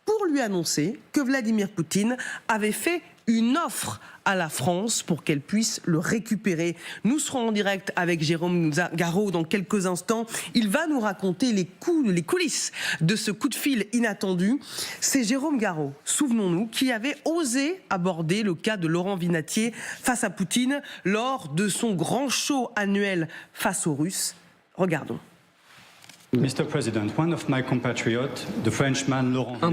pour lui annoncer que Vladimir Poutine avait fait une offre à la France pour qu'elle puisse le récupérer. Nous serons en direct avec Jérôme Garraud dans quelques instants. Il va nous raconter les coulisses de ce coup de fil inattendu. C'est Jérôme Garraud, souvenons-nous, qui avait osé aborder le cas de Laurent Vinatier face à Poutine lors de son grand show annuel face aux Russes. Regardons. Un de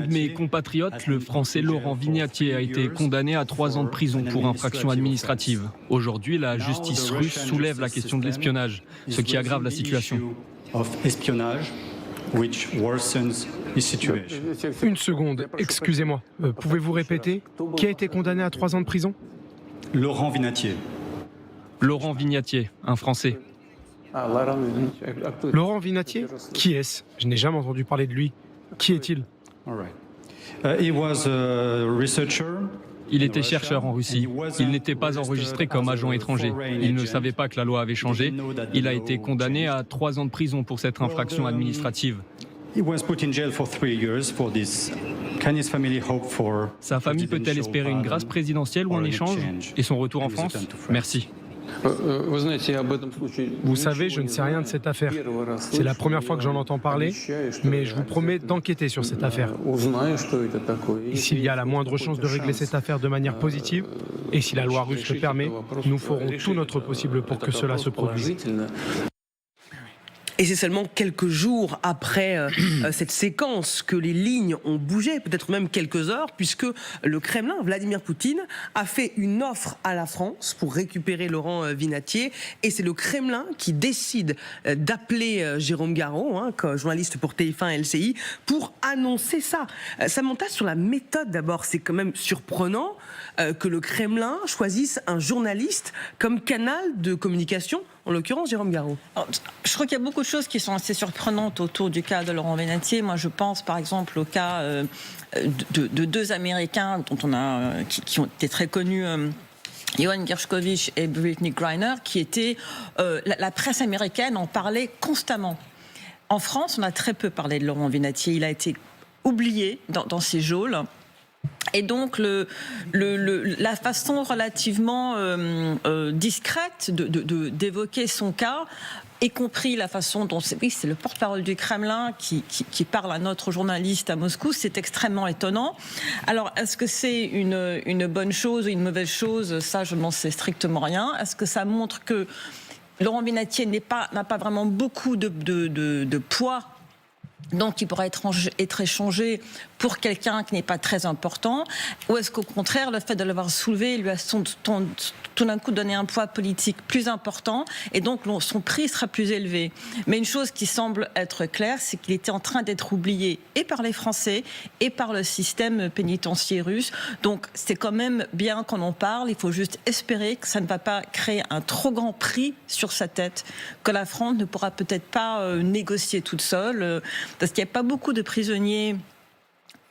mes compatriotes, le Français Laurent Vinatier, a été condamné à 3 ans de prison pour infraction administrative. Aujourd'hui, la justice russe soulève la question de l'espionnage, ce qui aggrave la situation. Une seconde, excusez-moi. Pouvez-vous répéter? Qui a été condamné à 3 ans de prison? Laurent Vinatier. Laurent Vinatier, un Français. Laurent Vinatier? Qui est-ce? Je n'ai jamais entendu parler de lui. Qui est-il? Il était chercheur en Russie. Il n'était pas enregistré comme agent étranger. Il ne savait pas que la loi avait changé. Il a été condamné à 3 ans de prison pour cette infraction administrative. Sa famille peut-elle espérer une grâce présidentielle ou un échange et son retour en France? Merci. Vous savez, je ne sais rien de cette affaire. C'est la première fois que j'en entends parler, mais je vous promets d'enquêter sur cette affaire. Et s'il y a la moindre chance de régler cette affaire de manière positive, et si la loi russe le permet, nous ferons tout notre possible pour que cela se produise. Et c'est seulement quelques jours après cette séquence que les lignes ont bougé, peut-être même quelques heures, puisque le Kremlin, Vladimir Poutine, a fait une offre à la France pour récupérer Laurent Vinatier. Et c'est le Kremlin qui décide d'appeler Jérôme Garraud, journaliste pour TF1 et LCI, pour annoncer ça. Samantha, sur la méthode d'abord, c'est quand même surprenant que le Kremlin choisisse un journaliste comme canal de communication, en l'occurrence Jérôme Garraud. Alors, je crois qu'il y a beaucoup de choses qui sont assez surprenantes autour du cas de Laurent Vinatier. Moi, je pense par exemple au cas de deux Américains qui ont été très connus. Johan Gershkovich et Brittney Griner, qui étaient... la presse américaine en parlait constamment. En France, on a très peu parlé de Laurent Vinatier. Il a été oublié dans ces geôles. Et donc la façon relativement discrète d'évoquer son cas, y compris la façon dont c'est le porte-parole du Kremlin qui parle à notre journaliste à Moscou, c'est extrêmement étonnant. Alors, est-ce que c'est une bonne chose ou une mauvaise chose? Ça, je n'en sais strictement rien. Est-ce que ça montre que Laurent Vinatier n'a pas vraiment beaucoup de poids, donc il pourrait être échangé pour quelqu'un qui n'est pas très important, ou est-ce qu'au contraire, le fait de l'avoir soulevé lui a tout d'un coup donné un poids politique plus important, et donc son prix sera plus élevé. Mais une chose qui semble être claire, c'est qu'il était en train d'être oublié et par les Français et par le système pénitentiaire russe. Donc c'est quand même bien qu'on en parle, il faut juste espérer que ça ne va pas créer un trop grand prix sur sa tête, que la France ne pourra peut-être pas négocier toute seule, parce qu'il n'y a pas beaucoup de prisonniers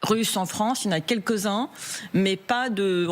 russes en France, il y en a quelques-uns, mais pas de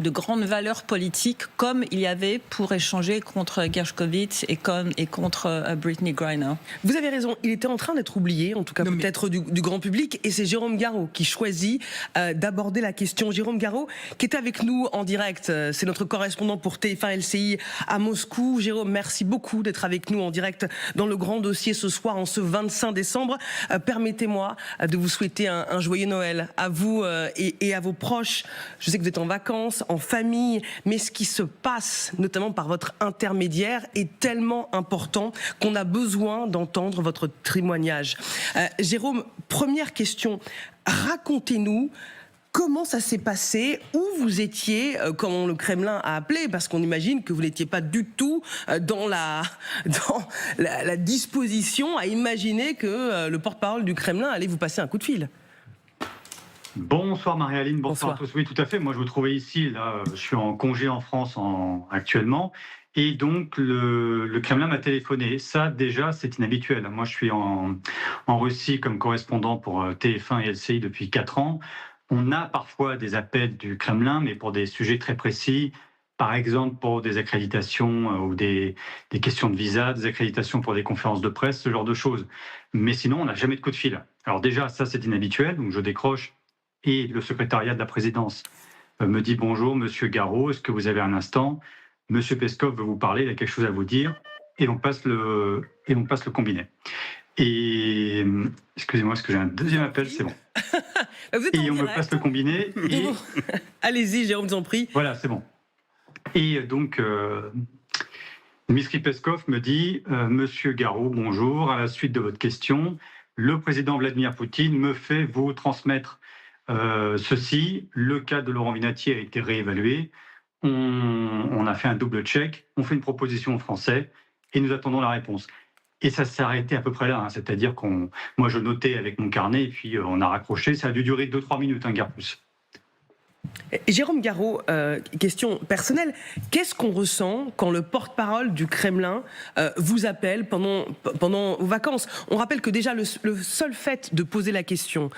grande valeur politique comme il y avait pour échanger contre Gershkovich et contre Brittney Griner. Vous avez raison, il était en train d'être oublié, en tout cas peut-être du grand public, et c'est Jérôme Garraud qui choisit d'aborder la question. Jérôme Garraud, qui est avec nous en direct, c'est notre correspondant pour TF1 LCI à Moscou. Jérôme, merci beaucoup d'être avec nous en direct dans le grand dossier ce soir, en ce 25 décembre. Permettez-moi de vous souhaiter un joyeux Noël à vous et à vos proches. Je sais que vous êtes en vacances, en famille, mais ce qui se passe, notamment par votre intermédiaire, est tellement important qu'on a besoin d'entendre votre témoignage. Jérôme, première question, racontez-nous comment ça s'est passé, où vous étiez quand le Kremlin a appelé, parce qu'on imagine que vous n'étiez pas du tout dans la disposition à imaginer que le porte-parole du Kremlin allait vous passer un coup de fil. Bonsoir Marie-Aline, bonsoir à tous. Oui, tout à fait. Moi, je vous trouvais ici. Là, je suis en congé en France actuellement. Et donc, le Kremlin m'a téléphoné. Ça, déjà, c'est inhabituel. Moi, je suis en Russie comme correspondant pour TF1 et LCI depuis 4 ans. On a parfois des appels du Kremlin, mais pour des sujets très précis. Par exemple, pour des accréditations ou des questions de visa, des accréditations pour des conférences de presse, ce genre de choses. Mais sinon, on n'a jamais de coup de fil. Alors déjà, ça, c'est inhabituel. Donc, je décroche. Et le secrétariat de la présidence me dit « Bonjour, monsieur Garraud, est-ce que vous avez un instant? Monsieur Peskov veut vous parler, il a quelque chose à vous dire. » Et on passe le combiné. Et excusez-moi, est-ce que j'ai un deuxième appel? C'est bon. Et on me passe le combiné. Et... Allez-y, Jérôme, vous en prie. Voilà, c'est bon. Et donc, Dmitri Peskov me dit « Monsieur Garraud, bonjour, à la suite de votre question, le président Vladimir Poutine me fait vous transmettre ceci, le cas de Laurent Vinatier a été réévalué, on a fait un double check, on fait une proposition aux Français et nous attendons la réponse. » Et ça s'est arrêté à peu près là, c'est-à-dire moi je notais avec mon carnet et puis on a raccroché, ça a dû durer 2-3 minutes, guère plus. Jérôme Garraud, question personnelle, qu'est-ce qu'on ressent quand le porte-parole du Kremlin vous appelle pendant vos vacances? On rappelle que déjà le seul fait de poser la question,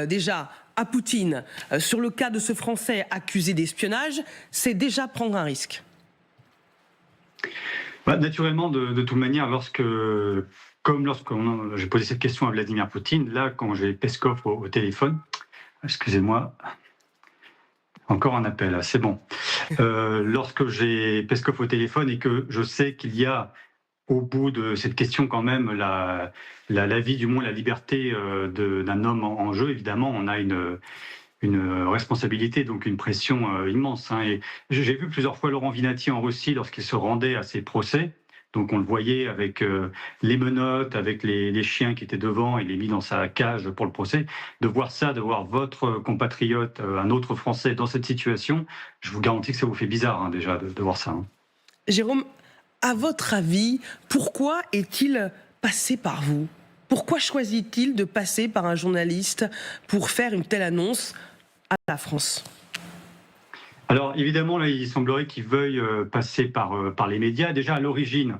déjà à Poutine, sur le cas de ce Français accusé d'espionnage, c'est déjà prendre un risque. Naturellement, de toute manière, lorsque j'ai posé cette question à Vladimir Poutine, là, quand j'ai Peskov au téléphone, excusez-moi, encore un appel, c'est bon. Lorsque j'ai Peskov au téléphone et que je sais qu'il y a au bout de cette question quand même la vie, du moins la liberté d'un homme en jeu, évidemment, on a une responsabilité, donc une pression immense. Et j'ai vu plusieurs fois Laurent Vinatier en Russie lorsqu'il se rendait à ses procès. Donc on le voyait avec les menottes, avec les chiens qui étaient devant, il les mis dans sa cage pour le procès. De voir ça, de voir votre compatriote, un autre Français dans cette situation, je vous garantis que ça vous fait bizarre déjà de voir ça. Jérôme, à votre avis, pourquoi est-il passé par vous ? Pourquoi choisit-il de passer par un journaliste pour faire une telle annonce à la France ? Alors évidemment, là, il semblerait qu'il veuille passer par les médias. Déjà à l'origine,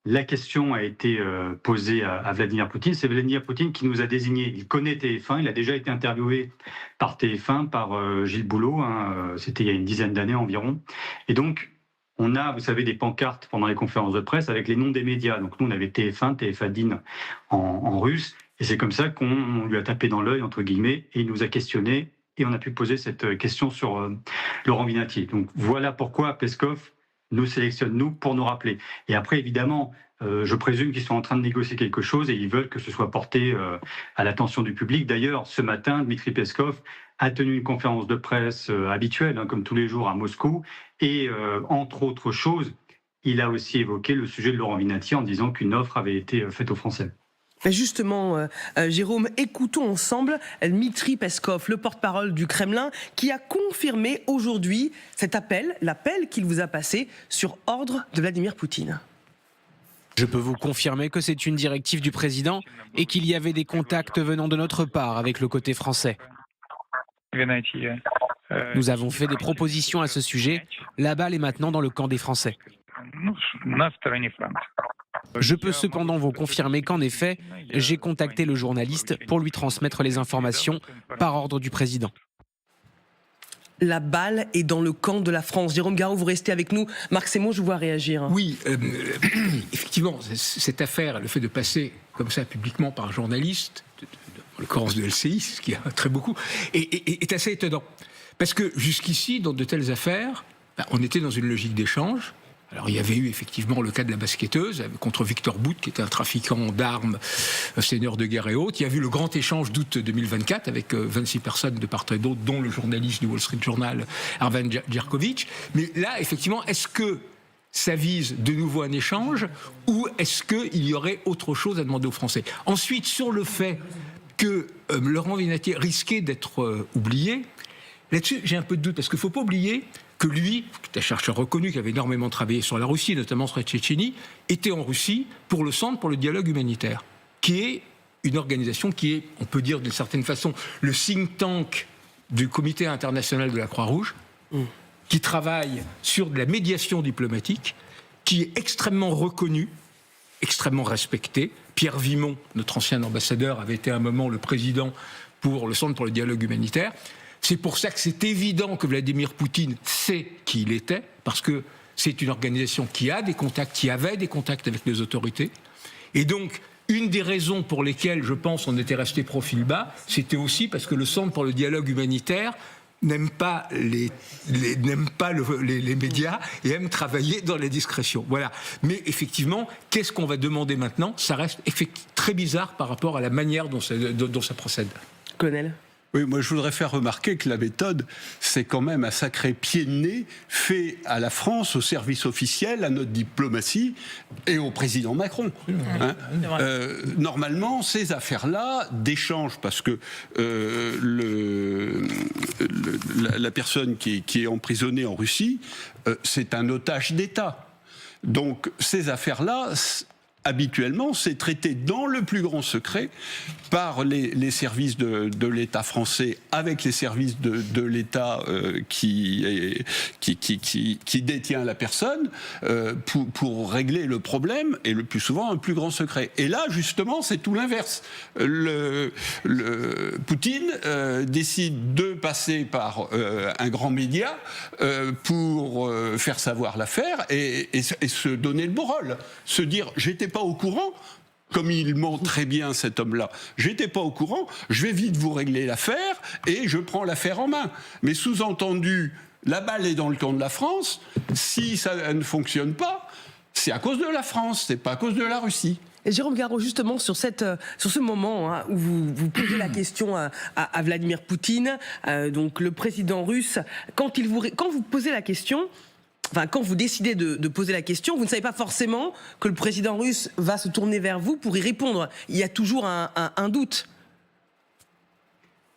la question a été posée à Vladimir Poutine. C'est Vladimir Poutine qui nous a désigné. Il connaît TF1, il a déjà été interviewé par TF1, par Gilles Boulot. C'était il y a une dizaine d'années environ. Et donc, on a, vous savez, des pancartes pendant les conférences de presse avec les noms des médias. Donc nous, on avait TF1, TF1 en russe. Et c'est comme ça qu'on lui a tapé dans l'œil, entre guillemets, et il nous a questionné. Et on a pu poser cette question sur Laurent Vinatier. Donc voilà pourquoi Peskov nous sélectionne, nous, pour nous rappeler. Et après, évidemment, je présume qu'ils sont en train de négocier quelque chose et ils veulent que ce soit porté à l'attention du public. D'ailleurs, ce matin, Dmitri Peskov a tenu une conférence de presse habituelle, comme tous les jours à Moscou. Et entre autres choses, il a aussi évoqué le sujet de Laurent Vinatier en disant qu'une offre avait été faite aux Français. Justement, Jérôme, écoutons ensemble Dmitri Peskov, le porte-parole du Kremlin, qui a confirmé aujourd'hui cet l'appel qu'il vous a passé sur ordre de Vladimir Poutine. Je peux vous confirmer que c'est une directive du président et qu'il y avait des contacts venant de notre part avec le côté français. Nous avons fait des propositions à ce sujet. La balle est maintenant dans le camp des Français. Je peux cependant vous confirmer qu'en effet, j'ai contacté le journaliste pour lui transmettre les informations par ordre du président. La balle est dans le camp de la France. Jérôme Garraud, vous restez avec nous. Marc Semo, je vous vois réagir. Oui, effectivement, cette affaire, le fait de passer comme ça publiquement par un journaliste, en l'occurrence de LCI, ce qui a très beaucoup, est assez étonnant. Parce que jusqu'ici, dans de telles affaires, on était dans une logique d'échange. Alors, il y avait eu effectivement le cas de la basketteuse contre Victor Bout, qui était un trafiquant d'armes, seigneur de guerre et autres. Il y a eu le grand échange d'août 2024 avec 26 personnes de part et d'autre, dont le journaliste du Wall Street Journal, Arvan Djerkovic. Mais là, effectivement, est-ce que ça vise de nouveau un échange ou est-ce qu'il y aurait autre chose à demander aux Français ? Ensuite, sur le fait que Laurent Vinatier risquait d'être oublié, là-dessus, j'ai un peu de doute, parce qu'il ne faut pas oublier que lui, qui est un chercheur reconnu, qui avait énormément travaillé sur la Russie, notamment sur la Tchétchénie, était en Russie pour le Centre pour le dialogue humanitaire, qui est une organisation qui est, on peut dire d'une certaine façon, le think tank du Comité international de la Croix-Rouge, qui travaille sur de la médiation diplomatique, qui est extrêmement reconnu, extrêmement respecté. Pierre Vimon, notre ancien ambassadeur, avait été à un moment le président pour le Centre pour le dialogue humanitaire. C'est pour ça que c'est évident que Vladimir Poutine sait qui il était, parce que c'est une organisation qui a des contacts, qui avait des contacts avec les autorités. Et donc, une des raisons pour lesquelles, je pense, on était resté profil bas, c'était aussi parce que le Centre pour le dialogue humanitaire n'aime pas les médias et aime travailler dans la discrétion. Voilà. Mais effectivement, qu'est-ce qu'on va demander maintenant ? Ça reste très bizarre par rapport à la manière dont ça procède. Colonel ? Oui, moi je voudrais faire remarquer que la méthode, c'est quand même un sacré pied de nez fait à la France, au service officiel, à notre diplomatie et au président Macron. Normalement, ces affaires-là d'échange, parce que la personne qui est emprisonnée en Russie, c'est un otage d'État. Donc ces affaires-là, habituellement, c'est traité dans le plus grand secret par les services de l'État français avec les services de l'État qui détient la personne pour régler le problème, et le plus souvent un plus grand secret. Et là, justement, c'est tout l'inverse. Poutine décide de passer par un grand média pour faire savoir l'affaire et se donner le beau rôle. Se dire, j'étais pas au courant, comme il ment très bien cet homme-là. J'étais pas au courant, je vais vite vous régler l'affaire et je prends l'affaire en main. Mais sous-entendu, La balle est dans le camp de la France. Si ça ne fonctionne pas, c'est à cause de la France, c'est pas à cause de la Russie. Et Jérôme Garraud, justement, sur ce moment où vous posez la question à Vladimir Poutine, donc le président russe, quand vous posez la question, enfin, quand vous décidez de poser la question, vous ne savez pas forcément que le président russe va se tourner vers vous pour y répondre. Il y a toujours un doute.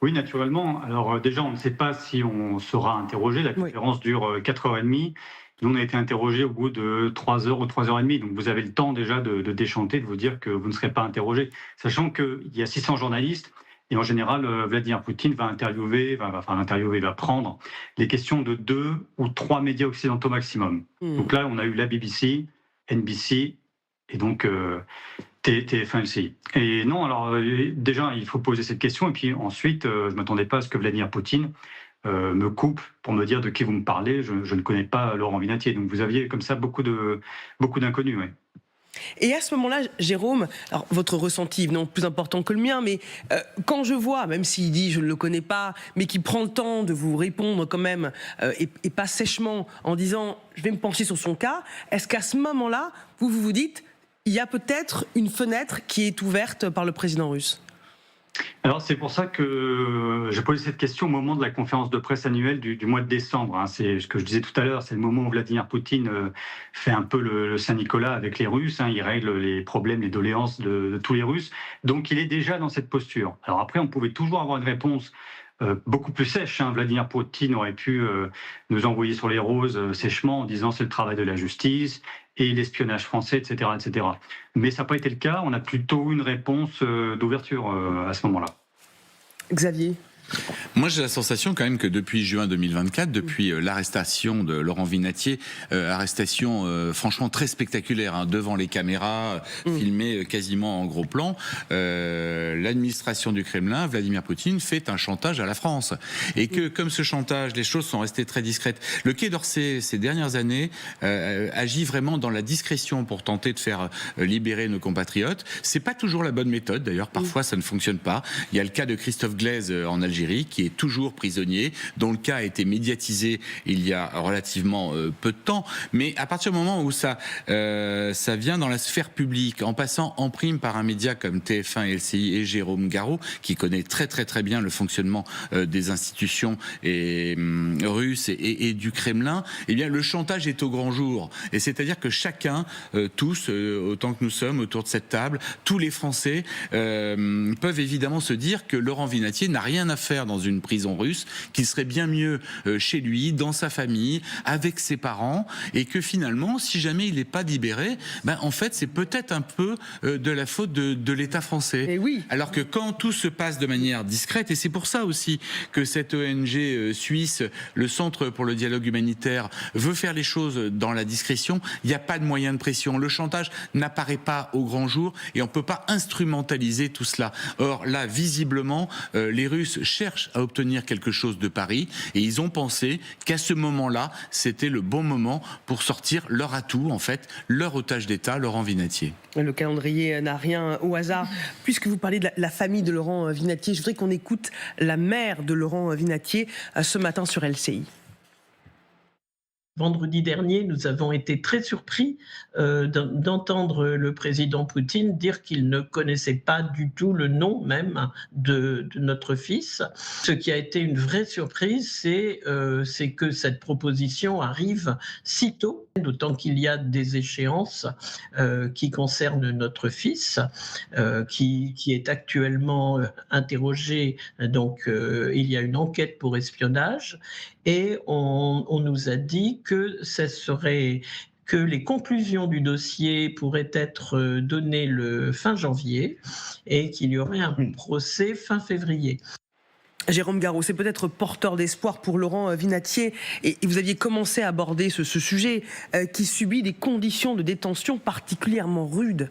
Oui, naturellement. Alors déjà, on ne sait pas si on sera interrogé. La conférence dure 4h30. Nous, on a été interrogés au bout de 3 heures ou 3h30. Donc vous avez le temps déjà de déchanter, de vous dire que vous ne serez pas interrogé. Sachant qu'il y a 600 journalistes. Et en général, Vladimir Poutine va prendre les questions de 2 ou 3 médias occidentaux maximum. Donc là, on a eu la BBC, NBC et donc TF1 LCI. Et non, alors déjà, il faut poser cette question. Et puis ensuite, je ne m'attendais pas à ce que Vladimir Poutine me coupe pour me dire de qui vous me parlez. Je ne connais pas Laurent Vinatier. Donc vous aviez comme ça beaucoup d'inconnus. Ouais. Et à ce moment-là, Jérôme, alors votre ressenti non plus important que le mien, mais quand je vois, même s'il dit je ne le connais pas, mais qui prend le temps de vous répondre quand même, et pas sèchement en disant je vais me pencher sur son cas, est-ce qu'à ce moment-là, vous vous dites il y a peut-être une fenêtre qui est ouverte par le président russe ? Alors c'est pour ça que j'ai posé cette question au moment de la conférence de presse annuelle du mois de décembre. Hein. C'est ce que je disais tout à l'heure, c'est le moment où Vladimir Poutine fait un peu le Saint-Nicolas avec les Russes. Hein. Il règle les problèmes, les doléances de tous les Russes. Donc il est déjà dans cette posture. Alors après, on pouvait toujours avoir une réponse beaucoup plus sèche. Hein. Vladimir Poutine aurait pu nous envoyer sur les roses sèchement en disant c'est le travail de la justice et l'espionnage français, etc., etc. Mais ça n'a pas été le cas. On a plutôt une réponse d'ouverture à ce moment-là. Xavier ? Moi, j'ai la sensation quand même que depuis juin 2024, depuis l'arrestation de Laurent Vinatier, arrestation franchement très spectaculaire, hein, devant les caméras, filmée quasiment en gros plan, l'administration du Kremlin, Vladimir Poutine, fait un chantage à la France. Et que comme ce chantage, les choses sont restées très discrètes. Le Quai d'Orsay, ces dernières années, agit vraiment dans la discrétion pour tenter de faire libérer nos compatriotes. C'est pas toujours la bonne méthode, d'ailleurs, parfois ça ne fonctionne pas. Il y a le cas de Christophe Glaise en Algérie, qui est toujours prisonnier, dont le cas a été médiatisé il y a relativement peu de temps, mais à partir du moment où ça vient dans la sphère publique, en passant en prime par un média comme TF1 et LCI et Jérôme Garraud, qui connaît très très très bien le fonctionnement des institutions russes et du Kremlin, eh bien le chantage est au grand jour. Et c'est-à-dire que chacun, tous, autant que nous sommes autour de cette table, tous les Français peuvent évidemment se dire que Laurent Vinatier n'a rien à faire dans une prison russe, qu'il serait bien mieux chez lui, dans sa famille, avec ses parents, et que finalement, si jamais il n'est pas libéré, ben en fait, c'est peut-être un peu de la faute de l'État français. Et oui. Alors que quand tout se passe de manière discrète, et c'est pour ça aussi que cette ONG suisse, le Centre pour le dialogue humanitaire, veut faire les choses dans la discrétion, il n'y a pas de moyen de pression. Le chantage n'apparaît pas au grand jour, et on ne peut pas instrumentaliser tout cela. Or, là, visiblement, les Russes cherchent à obtenir quelque chose de Paris, et ils ont pensé qu'à ce moment-là, c'était le bon moment pour sortir leur atout, en fait, leur otage d'État, Laurent Vinatier. Le calendrier n'a rien au hasard. Puisque vous parlez de la famille de Laurent Vinatier, je voudrais qu'on écoute la mère de Laurent Vinatier ce matin sur LCI. Vendredi dernier, nous avons été très surpris d'entendre le président Poutine dire qu'il ne connaissait pas du tout le nom même de notre fils. Ce qui a été une vraie surprise, c'est que cette proposition arrive si tôt, d'autant qu'il y a des échéances qui concernent notre fils, qui est actuellement interrogé. Donc, il y a une enquête pour espionnage. Et on nous a dit que que les conclusions du dossier pourraient être données le fin janvier et qu'il y aurait un procès fin février. Jérôme Garraud, c'est peut-être porteur d'espoir pour Laurent Vinatier, et vous aviez commencé à aborder ce sujet qui subit des conditions de détention particulièrement rudes.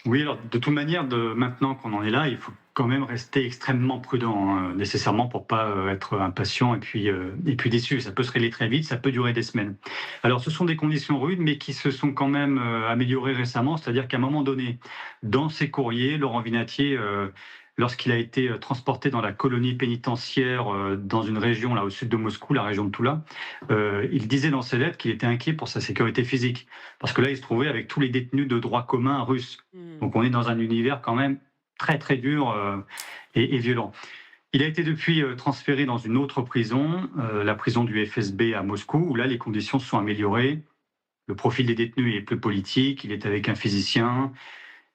Oui, alors de toute manière, maintenant qu'on en est là, il faut quand même rester extrêmement prudent, hein, nécessairement pour pas être impatient et puis déçu. Ça peut se régler très vite, ça peut durer des semaines. Alors ce sont des conditions rudes, mais qui se sont quand même améliorées récemment, c'est-à-dire qu'à un moment donné, dans ses courriers, Laurent Vinatier lorsqu'il a été transporté dans la colonie pénitentiaire dans une région là au sud de Moscou, la région de Toula, il disait dans ses lettres qu'il était inquiet pour sa sécurité physique, parce que là il se trouvait avec tous les détenus de droit commun russes. Donc on est dans un univers quand même très très dur et violent. Il a été depuis transféré dans une autre prison, la prison du FSB à Moscou, où là les conditions se sont améliorées. Le profil des détenus est plus politique, il est avec un physicien,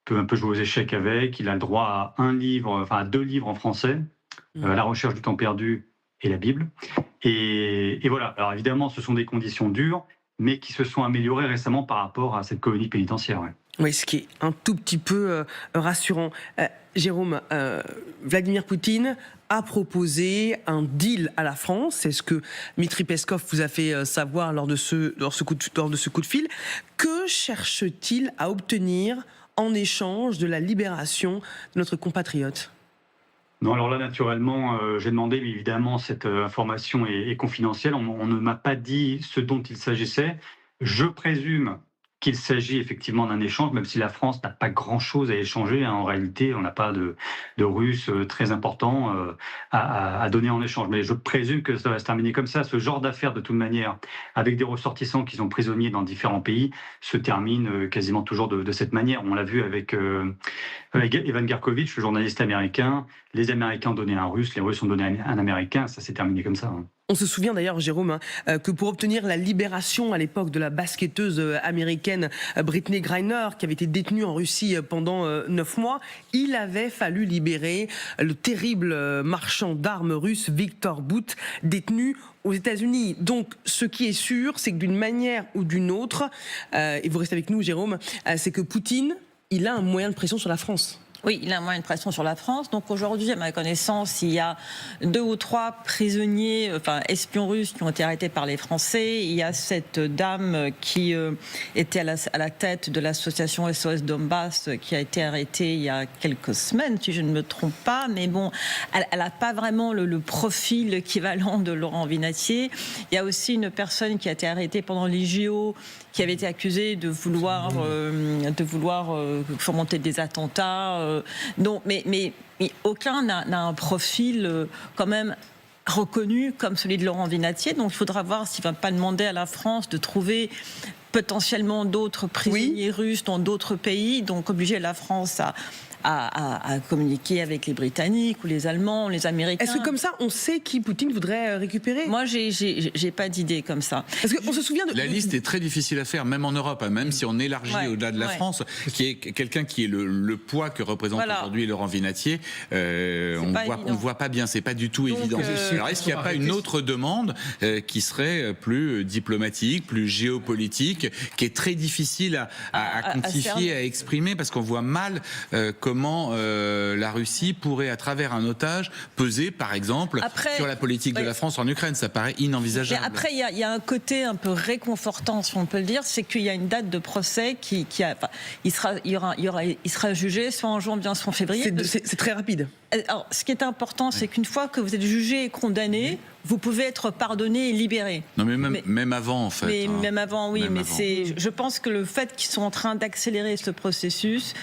peut un peu jouer aux échecs avec, il a le droit à 2 livres en français, La recherche du temps perdu et la Bible. Et voilà, alors évidemment ce sont des conditions dures, mais qui se sont améliorées récemment par rapport à cette colonie pénitentiaire. Ouais. Oui, ce qui est un tout petit peu rassurant. Jérôme, Vladimir Poutine a proposé un deal à la France. C'est ce que Dmitri Peskov vous a fait savoir lors de ce coup de fil. Que cherche-t-il à obtenir en échange de la libération de notre compatriote ? Non, alors là, naturellement, j'ai demandé, mais évidemment, cette information est confidentielle. On ne m'a pas dit ce dont il s'agissait. Je présume qu'il s'agit effectivement d'un échange, même si la France n'a pas grand-chose à échanger. En réalité, on n'a pas de Russes très importants à donner en échange. Mais je présume que ça va se terminer comme ça. Ce genre d'affaires, de toute manière, avec des ressortissants qui sont prisonniers dans différents pays, se termine quasiment toujours de cette manière. On l'a vu avec Evan Gershkovich, le journaliste américain. Les Américains ont donné un Russe, les Russes ont donné un Américain. Ça s'est terminé comme ça. On se souvient d'ailleurs, Jérôme, que pour obtenir la libération à l'époque de la basketteuse américaine Brittney Griner, qui avait été détenue en Russie pendant 9 mois, il avait fallu libérer le terrible marchand d'armes russe Viktor Bout, détenu aux États-Unis. Donc, ce qui est sûr, c'est que d'une manière ou d'une autre, et vous restez avec nous, Jérôme, c'est que Poutine, il a un moyen de pression sur la France. Oui, il a un moyen de pression sur la France. Donc aujourd'hui, à ma connaissance, il y a 2 ou 3 prisonniers, espions russes qui ont été arrêtés par les Français. Il y a cette dame qui était à la tête de l'association SOS Donbass qui a été arrêtée il y a quelques semaines, si je ne me trompe pas. Mais bon, elle n'a pas vraiment le profil équivalent de Laurent Vinatier. Il y a aussi une personne qui a été arrêtée pendant les JO, qui avait été accusée de vouloir fomenter des attentats. Donc, mais aucun n'a un profil quand même reconnu comme celui de Laurent Vinatier. Donc il faudra voir s'il ne va pas demander à la France de trouver potentiellement d'autres prisonniers russes dans d'autres pays. Donc obliger la France à communiquer avec les Britanniques ou les Allemands, les Américains. Est-ce que comme ça, on sait qui Poutine voudrait récupérer ? Moi, j'ai pas d'idée comme ça. Parce qu'on se souvient de... La liste est très difficile à faire, même en Europe, même si on élargit au-delà de la France, qui est quelqu'un qui est le poids que représente aujourd'hui Laurent Vinatier. On voit pas bien, c'est pas du tout évident. Alors est-ce qu'il n'y a pas une autre demande qui serait plus diplomatique, plus géopolitique, qui est très difficile à quantifier, à exprimer, parce qu'on voit mal comment la Russie pourrait, à travers un otage, peser, par exemple, sur la politique de la France en Ukraine. Ça paraît inenvisageable. Mais après, il y a un côté un peu réconfortant, si on peut le dire, c'est qu'il y a une date de procès il sera jugé soit en janvier, soit en février. C'est très rapide. Alors, ce qui est important, c'est qu'une fois que vous êtes jugé et condamné, vous pouvez être pardonné et libéré. Non, mais même avant, en fait. Même avant, oui. Mais je pense que le fait qu'ils sont en train d'accélérer ce processus,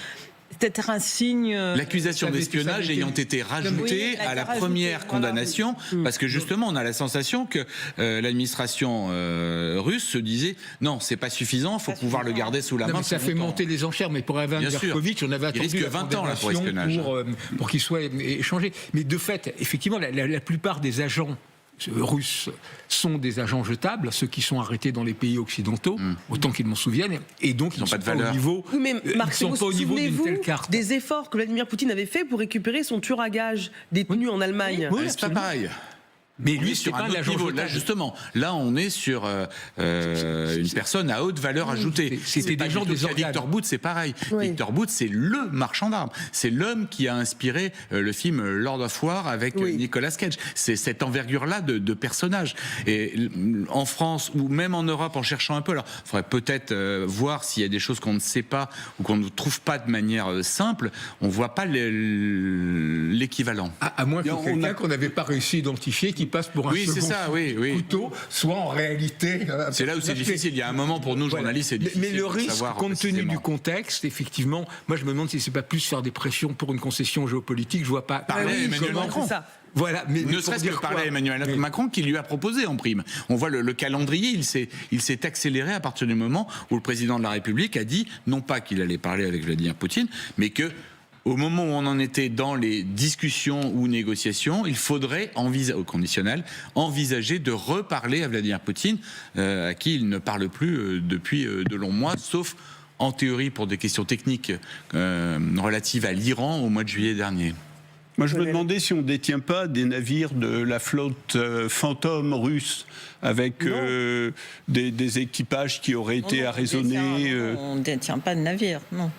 c'est un signe... L'accusation d'espionnage ayant été rajoutée à la première condamnation, parce que justement, on a la sensation que l'administration russe se disait non, c'est pas suffisant, il faut pouvoir le garder sous la main. Ça fait monter les enchères, mais pour Evan Gershkovich, on avait attendu la 20 ans là, pour espionnage. Pour qu'il soit échangé. Mais de fait, effectivement, la plupart des agents russes sont des agents jetables, ceux qui sont arrêtés dans les pays occidentaux, autant qu'ils m'en souviennent, et donc ils ne sont pas au niveau. Oui, mais Marc, sont pas au niveau d'une telle carte. Des efforts que Vladimir Poutine avait fait pour récupérer son tueur à gages détenu en Allemagne. Oui, c'est pas pareil. Mais lui, sur un autre niveau. Là, justement, là, on est sur une personne à haute valeur ajoutée. C'était des gens des organes. Victor Bout, c'est pareil. Oui. Victor Bout, c'est le marchand d'armes. C'est l'homme qui a inspiré le film Lord of War avec Nicolas Cage. C'est cette envergure-là de personnage. Et en France, ou même en Europe, en cherchant un peu, alors, il faudrait peut-être voir s'il y a des choses qu'on ne sait pas ou qu'on ne trouve pas de manière simple. On ne voit pas l'équivalent équivalent. À moins que quelqu'un qu'on n'avait pas réussi à identifier qui passe pour un second couteau, soit en réalité... C'est là où c'est difficile. Il y a un moment pour nous, journalistes, c'est difficile. Mais le risque, compte tenu précisément du contexte, effectivement, moi je me demande si c'est pas plus faire des pressions pour une concession géopolitique. Je vois pas... Parler à Emmanuel Macron. Voilà, mais ne serait-ce que parler à Emmanuel Macron qui lui a proposé en prime. On voit le calendrier, il s'est accéléré à partir du moment où le président de la République a dit, non pas qu'il allait parler avec Vladimir Poutine, mais que au moment où on en était dans les discussions ou négociations, il faudrait, au conditionnel, envisager de reparler à Vladimir Poutine, à qui il ne parle plus depuis de longs mois, sauf en théorie pour des questions techniques relatives à l'Iran au mois de juillet dernier. Moi, je me demandais si on ne détient pas des navires de la flotte fantôme russe avec des équipages qui auraient été arraisonnés. On ne détient pas de navire, non.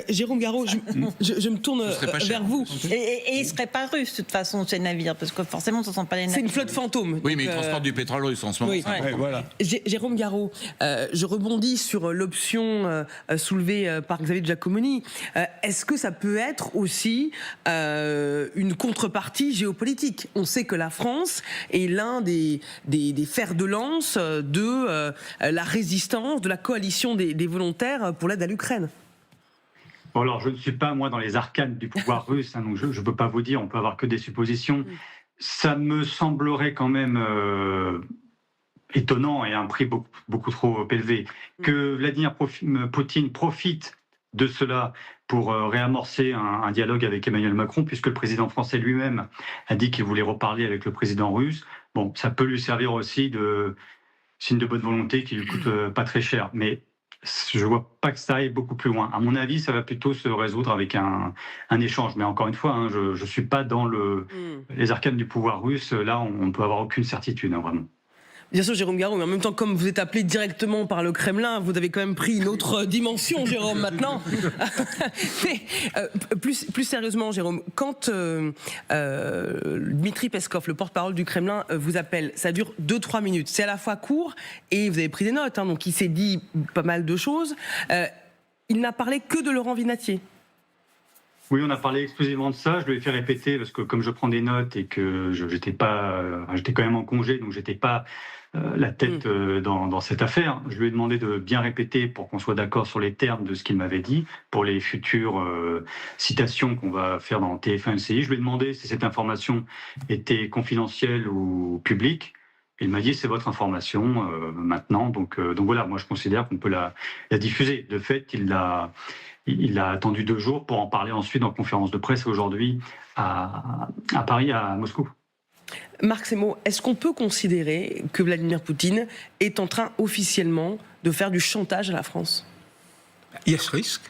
Jérôme Garraud, je me tourne vers vous. Et ils ne seraient pas russes, de toute façon, ces navires, parce que forcément, ce ne sont pas les navires. C'est une flotte fantôme. Oui, mais ils transportent du pétrole russe en ce moment. Oui. Voilà. Jérôme Garraud, je rebondis sur l'option soulevée par Xavier Giacomoni. Est-ce que ça peut être aussi une contrepartie géopolitique? On sait que la France est l'un des fers de lance de la résistance, de la coalition des volontaires pour l'aide à l'Ukraine. Bon, alors, je ne suis pas, moi, dans les arcanes du pouvoir russe, donc je ne peux pas vous dire, on peut avoir que des suppositions. Ça me semblerait quand même étonnant et à un prix beaucoup trop élevé que Vladimir Poutine profite de cela pour réamorcer un dialogue avec Emmanuel Macron, puisque le président français lui-même a dit qu'il voulait reparler avec le président russe. Bon, ça peut lui servir aussi de signe de bonne volonté qui lui coûte pas très cher. Mais je ne vois pas que ça aille beaucoup plus loin. À mon avis, ça va plutôt se résoudre avec un échange. Mais encore une fois, je ne suis pas dans les arcanes du pouvoir russe. Là, on ne peut avoir aucune certitude, vraiment. Bien sûr, Jérôme Garraud, mais en même temps, comme vous êtes appelé directement par le Kremlin, vous avez quand même pris une autre dimension, Jérôme, maintenant. Mais plus sérieusement, Jérôme, quand Dmitri Peskov, le porte-parole du Kremlin, vous appelle, ça dure 2-3 minutes. C'est à la fois court, et vous avez pris des notes, donc il s'est dit pas mal de choses. Il n'a parlé que de Laurent Vinatier. Oui, on a parlé exclusivement de ça. Je lui ai fait répéter parce que comme je prends des notes et que j'étais quand même en congé, donc j'étais pas la tête dans cette affaire. Je lui ai demandé de bien répéter pour qu'on soit d'accord sur les termes de ce qu'il m'avait dit pour les futures citations qu'on va faire dans TF1 LCI. Je lui ai demandé si cette information était confidentielle ou publique. Il m'a dit c'est votre information maintenant. Donc voilà, moi je considère qu'on peut la diffuser. De fait, il a attendu 2 jours pour en parler ensuite en conférence de presse aujourd'hui à Paris, à Moscou. Marc Semo, est-ce qu'on peut considérer que Vladimir Poutine est en train officiellement de faire du chantage à la France? Il y a ce risque.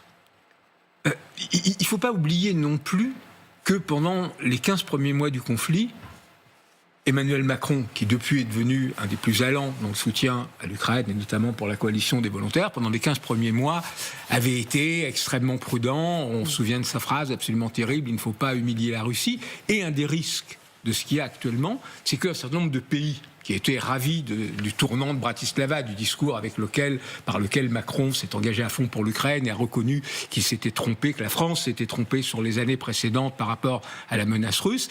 Il ne faut pas oublier non plus que pendant les 15 premiers mois du conflit, Emmanuel Macron, qui depuis est devenu un des plus allants dans le soutien à l'Ukraine, et notamment pour la coalition des volontaires, pendant les 15 premiers mois, avait été extrêmement prudent. On se souvient de sa phrase absolument terrible, il ne faut pas humilier la Russie. Et un des risques de ce qu'il y a actuellement, c'est qu'un certain nombre de pays qui étaient ravis du tournant de Bratislava, du discours par lequel Macron s'est engagé à fond pour l'Ukraine et a reconnu qu'il s'était trompé, que la France s'était trompée sur les années précédentes par rapport à la menace russe.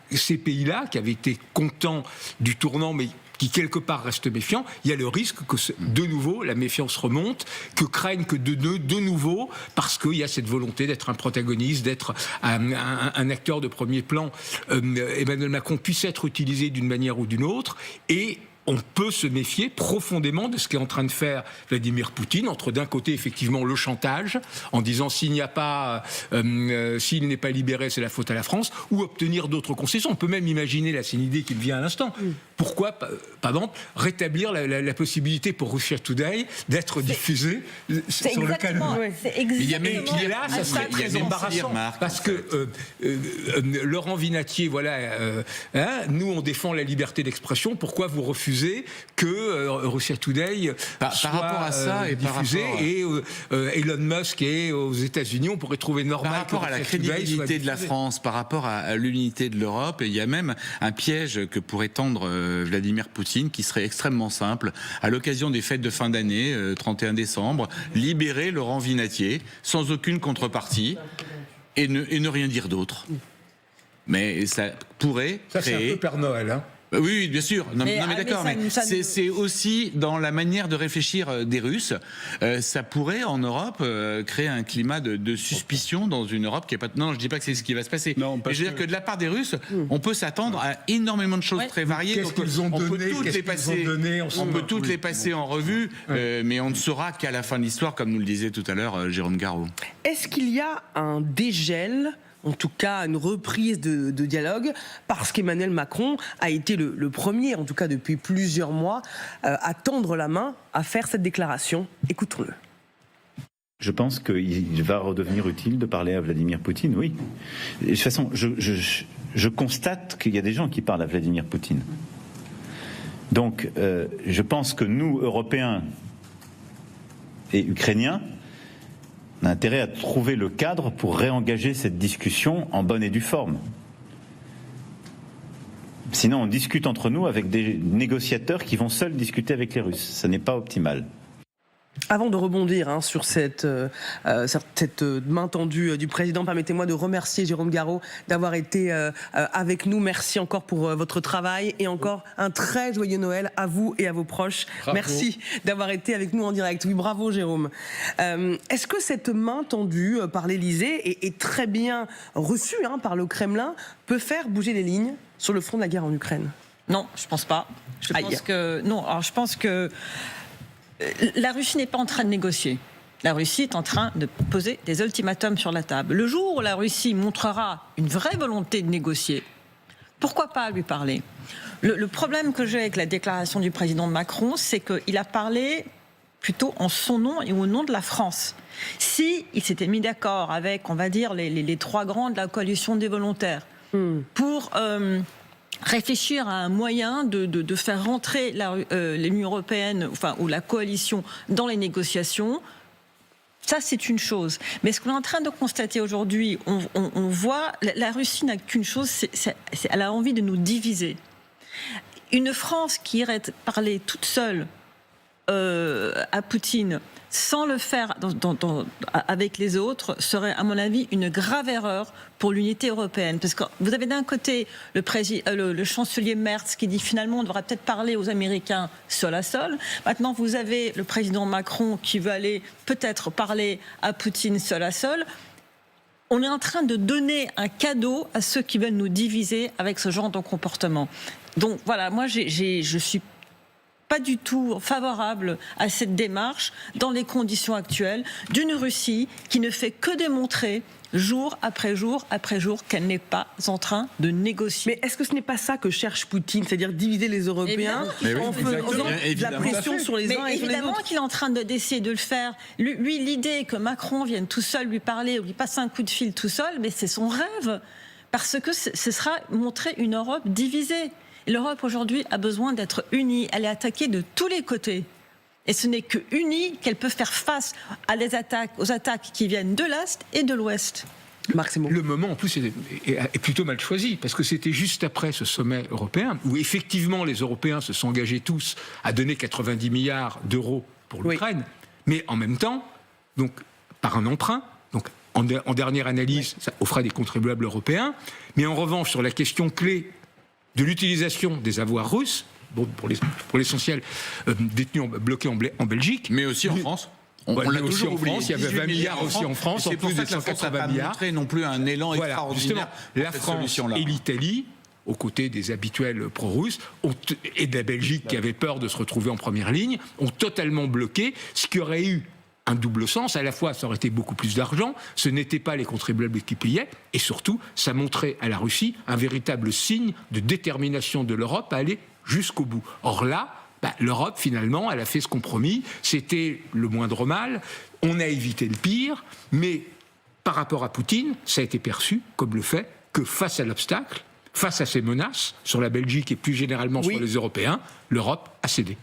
Ces pays-là, qui avaient été contents du tournant, mais qui quelque part restent méfiants, il y a le risque que de nouveau la méfiance remonte, que craignent que de nouveau, parce qu'il y a cette volonté d'être un protagoniste, d'être un acteur de premier plan, Emmanuel Macron puisse être utilisé d'une manière ou d'une autre, et on peut se méfier profondément de ce qu'est en train de faire Vladimir Poutine, entre d'un côté effectivement le chantage, en disant s'il n'est pas libéré, c'est la faute à la France, ou obtenir d'autres concessions. On peut même imaginer, là c'est une idée qui me vient à l'instant, pourquoi, par exemple, rétablir la possibilité pour Russia Today d'être diffusé sur le canal. C'est exactement. Mais là, ça serait très embarrassant, parce que Laurent Vinatier, nous on défend la liberté d'expression, pourquoi vous refusez que Russia Today soit par rapport à ça et diffusé et Elon Musk est aux États-Unis, on pourrait trouver normal par rapport à la crédibilité de la France, par rapport à l'unité de l'Europe, et il y a même un piège que pourrait tendre Vladimir Poutine qui serait extrêmement simple. À l'occasion des fêtes de fin d'année, 31 décembre, libérer Laurent Vinatier sans aucune contrepartie et ne rien dire d'autre. Mais ça pourrait Ça, créer... c'est un peu Père Noël, hein. Oui, bien sûr. Non, mais d'accord, mais ça c'est aussi dans la manière de réfléchir des Russes. Ça pourrait, en Europe, créer un climat de suspicion dans une Europe qui est pas... Non, je dis pas que c'est ce qui va se passer. Non, mais je veux dire que de la part des Russes, on peut s'attendre à énormément de choses très variées. Qu'est-ce qu'ils ont donné, On peut toutes les passer en revue, mais on ne saura qu'à la fin de l'histoire, comme nous le disait tout à l'heure Jérôme Garot. Est-ce qu'il y a un dégel, en tout cas une reprise de dialogue, parce qu'Emmanuel Macron a été le premier, en tout cas depuis plusieurs mois, à tendre la main, à faire cette déclaration. Écoutons-le. Je pense qu'il va redevenir utile de parler à Vladimir Poutine, oui. De toute façon, je constate qu'il y a des gens qui parlent à Vladimir Poutine. Donc, je pense que nous, Européens et Ukrainiens, on a intérêt à trouver le cadre pour réengager cette discussion en bonne et due forme. Sinon, on discute entre nous avec des négociateurs qui vont seuls discuter avec les Russes. Ça n'est pas optimal. Avant de rebondir sur cette main tendue du président, permettez-moi de remercier Jérôme Garot d'avoir été avec nous. Merci encore pour votre travail et encore un très joyeux Noël à vous et à vos proches. Bravo. Merci d'avoir été avec nous en direct. Oui, bravo Jérôme. Est-ce que cette main tendue par l'Élysée est très bien reçue par le Kremlin, peut faire bouger les lignes sur le front de la guerre en Ukraine? Non, je pense pas. Je pense que la Russie n'est pas en train de négocier. La Russie est en train de poser des ultimatums sur la table. Le jour où la Russie montrera une vraie volonté de négocier, pourquoi pas lui parler? Le problème que j'ai avec la déclaration du président Macron, c'est qu'il a parlé plutôt en son nom et au nom de la France. Si il s'était mis d'accord avec, on va dire, les trois grands de la coalition des volontaires pour réfléchir à un moyen de faire rentrer l'Union européenne, ou la coalition dans les négociations, ça c'est une chose. Mais ce qu'on est en train de constater aujourd'hui, on voit, la Russie n'a qu'une chose, elle a envie de nous diviser. Une France qui irait parler toute seule à Poutine sans le faire avec les autres serait, à mon avis, une grave erreur pour l'unité européenne. Parce que vous avez d'un côté le chancelier Merz qui dit finalement on devrait peut-être parler aux Américains seul à seul. Maintenant, vous avez le président Macron qui veut aller peut-être parler à Poutine seul à seul. On est en train de donner un cadeau à ceux qui veulent nous diviser avec ce genre de comportement. Donc voilà, moi je suis pas du tout favorable à cette démarche dans les conditions actuelles d'une Russie qui ne fait que démontrer jour après jour après jour qu'elle n'est pas en train de négocier. Mais est-ce que ce n'est pas ça que cherche Poutine, c'est-à-dire diviser les Européens en faisant de la pression sur les uns et sur les autres? Évidemment qu'il est en train d'essayer de le faire. Lui, l'idée que Macron vienne tout seul lui parler ou lui passe un coup de fil tout seul, mais c'est son rêve. Parce que ce sera montrer une Europe divisée. L'Europe aujourd'hui a besoin d'être unie. Elle est attaquée de tous les côtés. Et ce n'est que unie qu'elle peut faire face aux attaques qui viennent de l'Est et de l'Ouest. Le moment, en plus, est plutôt mal choisi, parce que c'était juste après ce sommet européen, où effectivement les Européens se sont engagés tous à donner 90 milliards d'euros pour l'Ukraine, mais en même temps, donc, par un emprunt, donc en dernière analyse, ça offrait des contribuables européens, mais en revanche, sur la question clé de l'utilisation des avoirs russes, pour l'essentiel détenus, bloqués en Belgique. Mais aussi en France. On l'a toujours oublié. Il y avait 20 milliards aussi en France, en plus des 180 milliards. Montré non plus un élan extraordinaire. La France et l'Italie, aux côtés des habituels pro-russes, et de la Belgique qui avait peur de se retrouver en première ligne, ont totalement bloqué, ce qui aurait eu un double sens. À la fois, ça aurait été beaucoup plus d'argent, ce n'étaient pas les contribuables qui payaient, et surtout, ça montrait à la Russie un véritable signe de détermination de l'Europe à aller jusqu'au bout. Or là, l'Europe, finalement, elle a fait ce compromis, c'était le moindre mal, on a évité le pire, mais par rapport à Poutine, ça a été perçu comme le fait que face à l'obstacle, face à ces menaces sur la Belgique et plus généralement sur les Européens, l'Europe a cédé.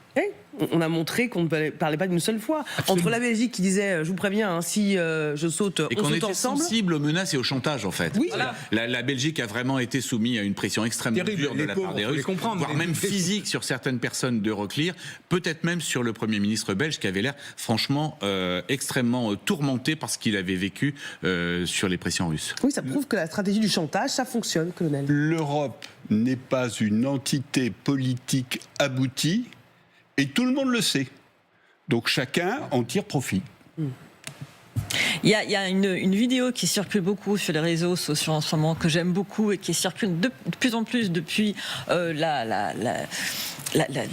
On a montré qu'on ne parlait pas d'une seule fois. Absolument. Entre la Belgique qui disait, je vous préviens, si je saute, et on qu'on saute était ensemble. sensible aux menaces et au chantage, en fait. Oui. Voilà. La Belgique a vraiment été soumise à une pression extrêmement Terrible, dure de les la pauvres, part des faut les Russes, comprendre, voire mais- même physique sur certaines personnes d'Euroclear, peut-être même sur le Premier ministre belge qui avait l'air franchement extrêmement tourmenté par ce qu'il avait vécu sur les pressions russes. Oui, ça prouve que la stratégie du chantage, ça fonctionne, colonel. L'Europe n'est pas une entité politique aboutie et tout le monde le sait. Donc chacun en tire profit. Il y a une vidéo qui circule beaucoup sur les réseaux sociaux en ce moment, que j'aime beaucoup et qui circule de plus en plus depuis la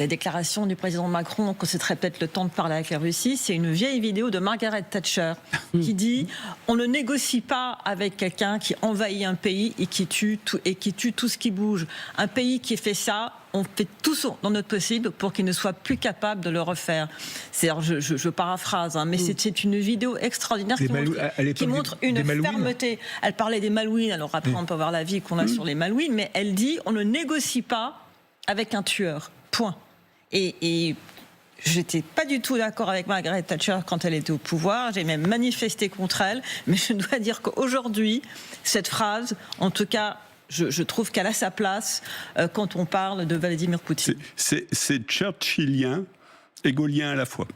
déclaration du président Macron que ce serait peut-être le temps de parler avec la Russie. C'est une vieille vidéo de Margaret Thatcher qui dit « On ne négocie pas avec quelqu'un qui envahit un pays et qui tue tout ce qui bouge. Un pays qui fait ça, on fait tout dans notre possible pour qu'il ne soit plus capable de le refaire. » Je paraphrase, mais c'est une vidéo extraordinaire qui montre une fermeté. Elle parlait des Malouines, alors après on peut voir l'avis qu'on a sur les Malouines, mais elle dit on ne négocie pas avec un tueur. Point. Et j'étais pas du tout d'accord avec Margaret Thatcher quand elle était au pouvoir, j'ai même manifesté contre elle, mais je dois dire qu'aujourd'hui, cette phrase, en tout cas, je trouve qu'elle a sa place quand on parle de Vladimir Poutine. C'est churchillien et gaullien à la fois.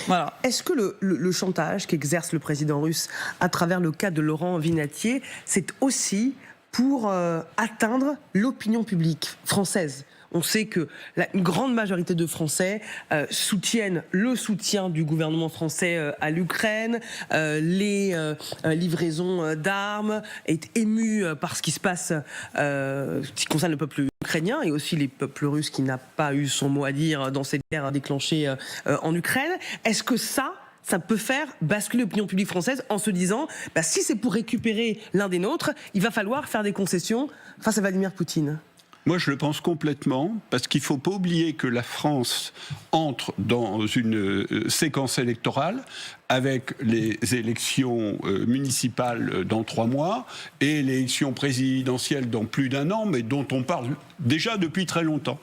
Voilà. Est-ce que le chantage qu'exerce le président russe à travers le cas de Laurent Vinatier, c'est aussi pour atteindre l'opinion publique française ? On sait que une grande majorité de Français soutiennent le soutien du gouvernement français à l'Ukraine, les livraisons d'armes, est ému par ce qui se passe, qui concerne le peuple ukrainien et aussi les peuples russes qui n'a pas eu son mot à dire dans cette guerre déclenchée en Ukraine. Est-ce que ça peut faire basculer l'opinion publique française en se disant si c'est pour récupérer l'un des nôtres, il va falloir faire des concessions face à Vladimir Poutine? Moi, je le pense complètement, parce qu'il ne faut pas oublier que la France entre dans une séquence électorale avec les élections municipales dans 3 mois et l'élection présidentielle dans plus d'1 an, mais dont on parle déjà depuis très longtemps.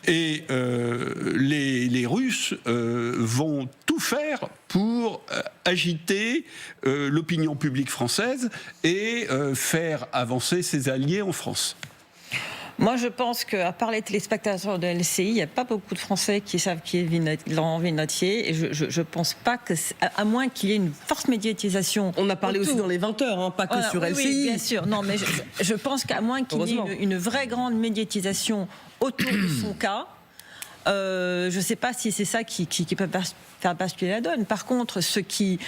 Et les Russes vont tout faire pour agiter l'opinion publique française et faire avancer ses alliés en France. Moi, je pense qu'à part les téléspectateurs de LCI, il n'y a pas beaucoup de Français qui savent qui est Laurent Vinatier. Et je ne pense pas que, à moins qu'il y ait une forte médiatisation. On a parlé aussi dans les 20h, pas que sur LCI. Oui, bien sûr. Non, mais je pense qu'à moins qu'il y ait une vraie grande médiatisation autour de son cas, je ne sais pas si c'est ça qui peut faire basculer la donne. Par contre, ce qui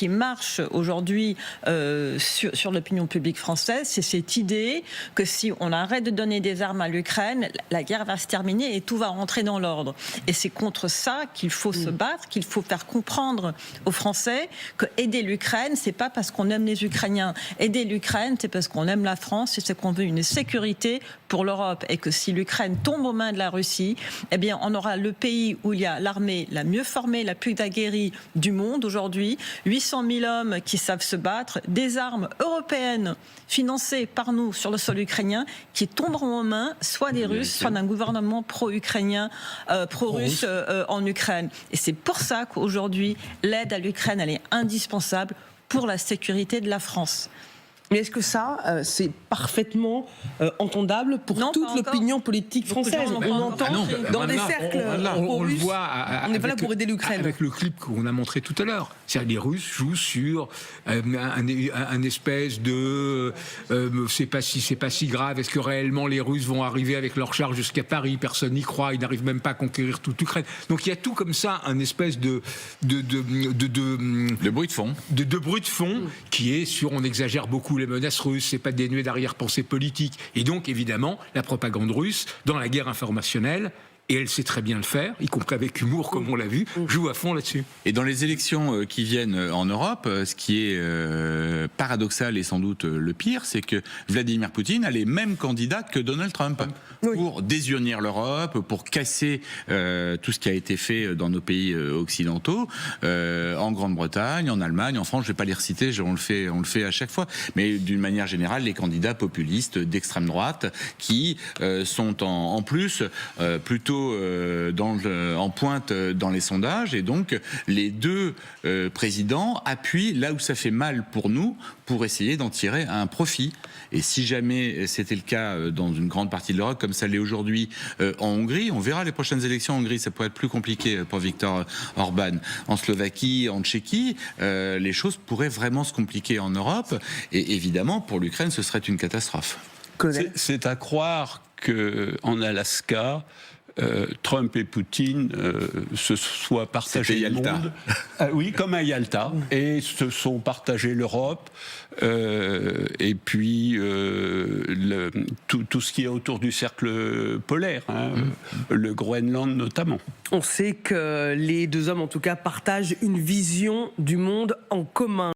marche aujourd'hui sur l'opinion publique française, c'est cette idée que si on arrête de donner des armes à l'Ukraine, la guerre va se terminer et tout va rentrer dans l'ordre. Et c'est contre ça qu'il faut se battre, qu'il faut faire comprendre aux Français que aider l'Ukraine, c'est pas parce qu'on aime les Ukrainiens. Aider l'Ukraine, c'est parce qu'on aime la France et c'est qu'on veut une sécurité pour l'Europe. Et que si l'Ukraine tombe aux mains de la Russie, eh bien, on aura le pays où il y a l'armée la mieux formée, la plus aguerrie du monde aujourd'hui, 800 000 hommes qui savent se battre, des armes européennes financées par nous sur le sol ukrainien qui tomberont aux mains soit des Russes, soit d'un gouvernement pro-ukrainien, pro-russe en Ukraine. Et c'est pour ça qu'aujourd'hui, l'aide à l'Ukraine, elle est indispensable pour la sécurité de la France. Mais est-ce que ça, c'est parfaitement entendable pour toute l'opinion politique française? On entend dans des cercles on le voit. On n'est pas là pour aider l'Ukraine. Avec le clip qu'on a montré tout à l'heure. C'est-à-dire les Russes jouent sur un espèce de c'est pas si grave. Est-ce que réellement les Russes vont arriver avec leurs chars jusqu'à Paris? Personne n'y croit. Ils n'arrivent même pas à conquérir toute l'Ukraine. Donc il y a tout comme ça, un espèce de bruit de fond. De bruit de fond qui est sur, on exagère beaucoup les menaces russes, c'est pas dénué d'arrière-pensée politique. Et donc, évidemment, la propagande russe, dans la guerre informationnelle, et elle sait très bien le faire, y compris avec humour, comme on l'a vu, joue à fond là-dessus. Et dans les élections qui viennent en Europe, ce qui est paradoxal et sans doute le pire, c'est que Vladimir Poutine a les mêmes candidats que Donald Trump pour désunir l'Europe, pour casser tout ce qui a été fait dans nos pays occidentaux, en Grande-Bretagne, en Allemagne, en France. Je ne vais pas les reciter, on le fait à chaque fois. Mais d'une manière générale, les candidats populistes d'extrême droite qui sont en plus plutôt plutôt en pointe dans les sondages, et donc les deux présidents appuient là où ça fait mal pour nous, pour essayer d'en tirer un profit. Et si jamais c'était le cas dans une grande partie de l'Europe, comme ça l'est aujourd'hui en Hongrie, on verra les prochaines élections en Hongrie, ça pourrait être plus compliqué pour Viktor Orban. En Slovaquie, en Tchéquie, les choses pourraient vraiment se compliquer en Europe, et évidemment pour l'Ukraine ce serait une catastrophe. C'est à croire qu'en Alaska, Trump et Poutine se soient partagés le monde. Oui, comme à Yalta. Et se sont partagés l'Europe, et puis tout ce qui est autour du cercle polaire, le Groenland notamment. On sait que les deux hommes, en tout cas, partagent une vision du monde en commun.